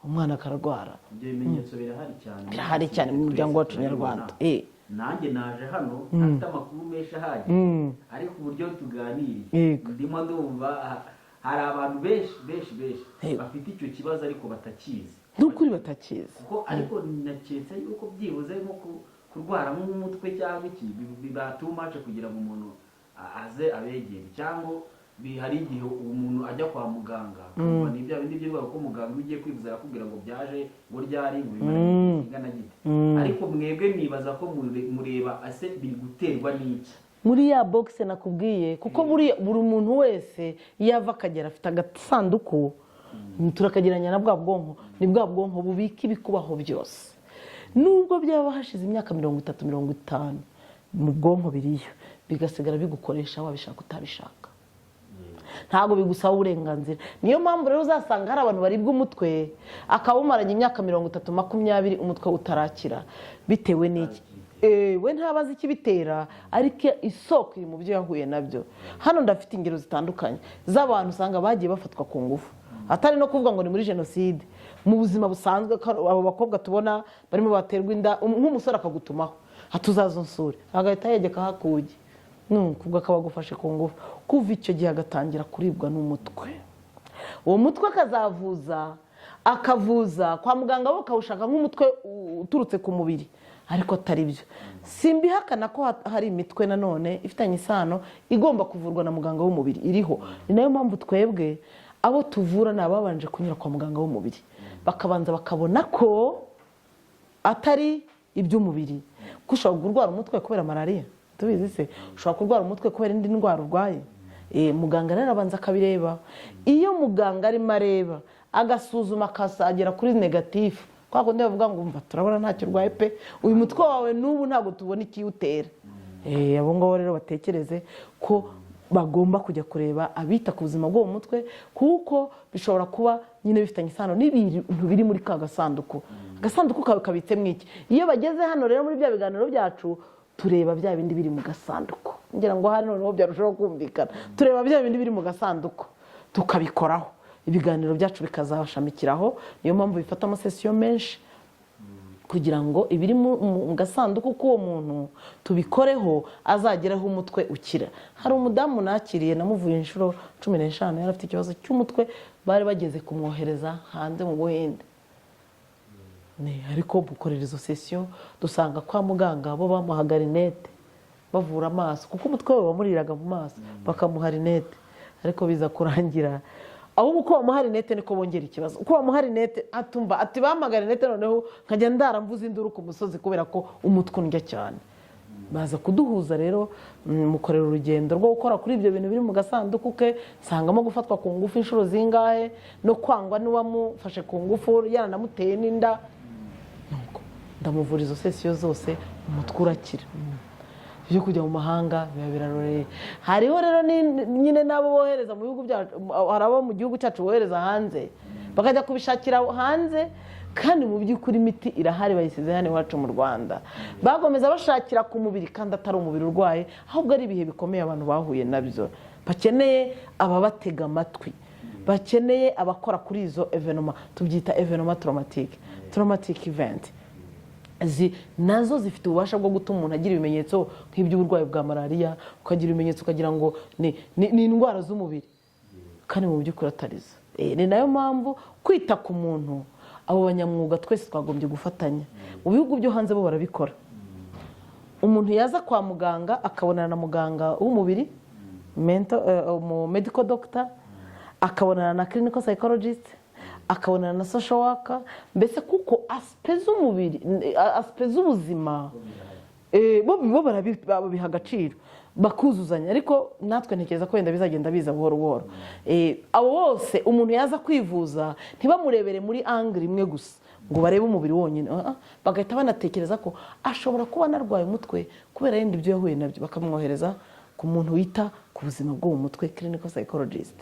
umwana akarwara. Ibyo bimenyetso birahari cyane mu muryango wacu nyarwanda. Nanjye naje hano afite amakuru menshi ahagije, ariko uburyo tuganiriye ndimo ndumva hari abantu benshi bafite icyo kibazo ariko batakizi. N'ukuri batakizi. Kuko ariko naketse yuko byibuze nko kurwara nk'umutwe cyangwa iki bibatuma kugira ngo umuntu aze abegere, cyangwa hari igihe umuntu ajya kwa muganga kumva ni bya bindi by'indwara ko muganga ugiye kwivuza arakubwira ngo byaje ngo ryari ngo bimara ingana gite, ariko mwebwe nibaza ko mureba ase biri guterwa n'iki muri ya box nakubwiye, kuko buri muntu wese yava akagera afite agasanduku, turakageranya na bwa bwonko, ni bwa bwonko bubika ibikubaho byose. Nubwo byaba hashize imyaka 30-50 mu bwonko biriyo, bigasigara bigukoresha wabishaka utabishaka, ntago bigusaba uburenganzira. Niyo mpamvu rero uzasanga hari abantu baribwa umutwe akawumaranye imyaka 30-20 umutwe utarakira, bitewe n'iki? We ntabazi ikibitera, ariko isoko iri mu byo yahuye nabyo. Hano ndafite ingero zitandukanye z'abantu usanga bagiye bafatwa ku ngufu, atari no kuvuga ngo ni muri jenoside, mu buzima busanzwe. Abo bakobwa tubona barimo baterwa inda, nk'umusore akagutumaho atuzazonsure, agahita yegeka hakuge, kubwo akabagufashe ku ngufu. Kuva icyo gihe agatangira kuribwa n'umutwe. Uwo mutwe akavuza kwa muganga, bakawushaka nk'umutwe uturutse ku mubiri, ariko atari byo. Simbihakana ko hari imitwe nanone ifitanye isano igomba kuvurwa na muganga w'umubiri, iriho. Ni nayo mpamvu twebwe abo tuvura nababanje kunyura kwa muganga w'umubiri, bakabanza bakabona ko atari iby'umubiri. Kushobora kurwara umutwe kubera malaria, tubizi se, ushobora kurwara umutwe kubera indi ndwara urwaye. Muganga rero abanza akabireba. Iyo muganga arimo areba agasuzuma akasagera kuri negatifu, kwa kundi bavuga ngo umva turabona ntacyo urwaye pe, uyu mutwe wawe n'ubu ntabwo tubona ikiwutera, abo ngabo rero batekereze ko bagomba kujya kureba abita ku buzima bwo mu mutwe, kuko bishobora kuba nyine bifitanye isano n'ibintu biri muri ka gasanduku. Agasanduku kawe kabitsemo iki? Iyo bageze hano rero muri bya biganiro byacu tureba bya bindi biri mu gasanduku, ngira ngo hano noneho byarushaho kumvikana. Tureba bya bindi biri mu gasanduku tukabikoraho, ibiganiro byacu bikazabashamikiraho. Niyo mpamvu bifata amasesiyo menshi kugira ngo ibiri mu gasanduku k'uwo muntu tubikoreho azageraho umutwe ukira. Hari umudamu nakiriye namuvuye inshuro 15, yari afite ikibazo cy'umutwe, bari bageze kumwohereza hanze mu Buhinde. Ariko bukorera izo sesiyo dusanga kwa muganga bo bamuhaga rinete bavura amaso, kuko umutwe we wamuriraga mu maso, bakamuha rinete. Ariko biza kurangira ahubwo uko bamuha rinete niko bongera ikibazo. Uko bamuha rinete atumva ati bahamagara rinete, noneho nkajya ndaramvuza induru ku musozi kubera ko umutwe undya cyane. Baza kuduhuza rero, mukorera urugendo rwo gukora kuri ibyo bintu biri mu gasanduku ke. Nsangamo gufatwa ku ngufu inshuro zingahe, no kwangwa n'uwamufashe ku ngufu yaranamuteye n'inda. Ndamuvura izo sesiyo zose, umutwe urakira. Ibyo kujya mu mahanga biba biraroreye. Hariho rero nyine n'abo bohereza mu bihugu byacu, hari abo mu gihugu cyacu bohereza hanze bakajya kubishakira hanze, kandi mu by'ukuri imiti irahari bayisize hano iwacu mu Rwanda. Bagomeza bashakira ku mubiri kandi atari umubiri urwaye, ahubwo ari ibihe bikomeye abantu bahuye nabyo. Bakeneye ababatega amatwi, bakeneye abakora kuri izo evenoma, tubyita evenoma traumatic event. Nazo zifite ububasha bwo gutuma umuntu agira ibimenyetso nk'iby'uburwayi bwa malariya, ukagira ibimenyetso ukagira ngo ni indwara z'umubiri, kandi mu by'ukuri atarizo. Ni nayo mpamvu kwita ku muntu, abo banyamwuga twese twagombye gufatanya. Mu bihugu byo hanze bo barabikora. Umuntu yaza kwa muganga akabonana na muganga w'umubiri, medical doctor, akabonana na clinical psychologist, akabonana na social worker, mbese kuko aspect z'umubiri, aspect z'ubuzima bo barabiha agaciro, bakuzuzanya. Ariko natwe ntekereza ko wenda bizagenda biza buhoro buhoro. Abo bose umuntu yaza kwivuza ntibamurebere muri angle imwe gusa ngo barebe umubiri wonyine, bagahita banatekereza ko ashobora kuba narwaye umutwe kubera yindi ibyo yahuye nabyo, bakamwohereza ku muntu wita ku buzima bwo mu mutwe, clinical psychologist.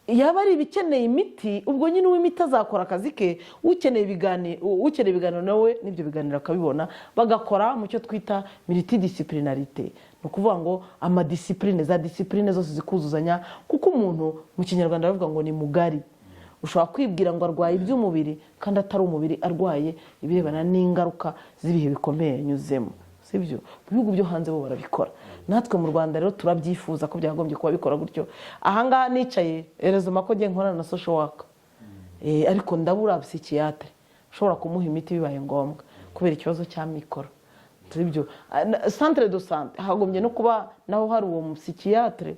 Yaba ari ibikeneye imiti, ubwo nyine uw'imiti azakora akazi ke. Ukeneye ibiganiro nawe n'ibyo biganiro akabibona, bagakora mu cyo twita multidisciplinarité. Ni ukuvuga ngo amadisipurine, za disipurine zose zikuzuzanya, kuko umuntu mu Kinyarwanda bavuga ngo ni mugari. Ushobora kwibwira ngo arwaye iby'umubiri kandi atari umubiri arwaye ibirebana n'ingaruka z'ibihe bikomeye yanyuzemo, sibyo? Mu bihugu byo hanze bo barabikora. Natwe mu Rwanda rero turabyifuza ko byagombye kuba bikora gutyo. Ahangaha nicaye erezoma ko ngiye nkorana na social worker, ariko ndabura psychiatre ushobora kumuha imiti bibaye ngombwa kubera ikibazo cya mikoro, sibyo? Centre de santé hagombye no kuba naho hari uwo psychiatre,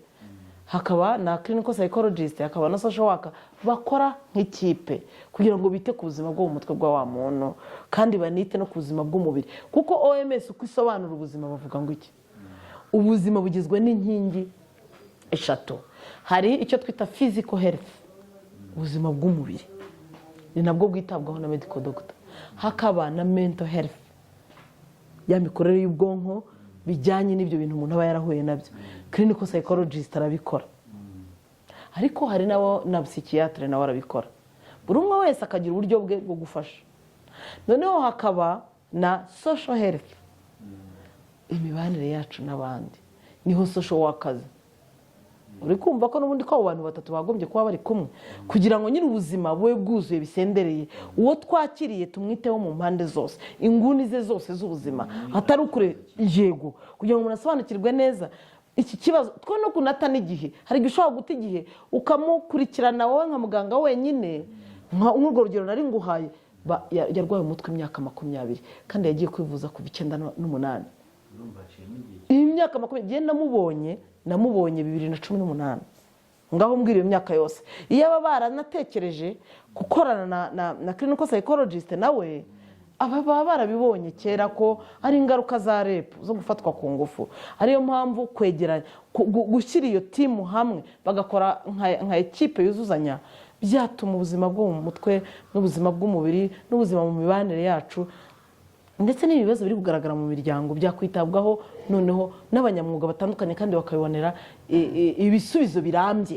hakaba na clinical psychologist, hakaba na social worker, bakora nk'ikipe kugira ngo bite ku buzima bwo mu mutwe bwa wa muntu, kandi banite no ku buzima bw'umubiri. Kuko OMS uko isobanura ubuzima bavuga ngo iki? Ubuzima bugizwe n'inkingi 3. Hari icyo twita physical health, ubuzima bw'umubiri, ni nabwo bwitabwaho na medical doctor. Hakaba na mental health, ya mikorere y'ubwonko bijyanye n'ibyo bintu umuntu aba yarahuye nabyo, clinical psychologist arabikora. Ariko hari na psychiatre nawe arabikora. Buri umwe wese akagira uburyo bwe bwo gufasha. Noneho hakaba na social health, imibanire yacu n'abandi, niho social workers. Uri kumva ko n'ubundi ko abo bantu batatu bagombye kuba bari kumwe kugira ngo nyine ubuzima bube bwuzuye bisendereye. Uwo twakiriye tumwiteho mu mpande zose, inguni ze zose z'ubuzima, hatari ukure yego, kugira ngo umuntu asobanukirwe neza iki kibazo. Two no kunata n'igihe, hari gishobora guta igihe ukamukurikirana wowe nka muganga wenyine. Nk'urwo rugero nari nguhaye, yarwaye umutwe imyaka 20 kandi yagiye kwivuza kuva 98. Imyaka 20 namubonye 2018. Ngaho mbwira iyo myaka yose. Iyo aba baranatekereje gukorana na clinical psychologist nawe, aba barabibonye kera ko ari ingaruka za rape zo gufatwa ku ngufu. Ariyo mpamvu kwegeranya, gushyira iyo timu hamwe bagakora nka equipe yuzuzanya, byatuma ubuzima bwo mu mutwe n'ubuzima bw'umubiri n'ubuzima mu mibanire yacu ndetse n'ibibazo biri kugaragara mu miryango byakwitabwaho noneho n'abanyamwuga batandukanye kandi bakabibonera ibisubizo birambye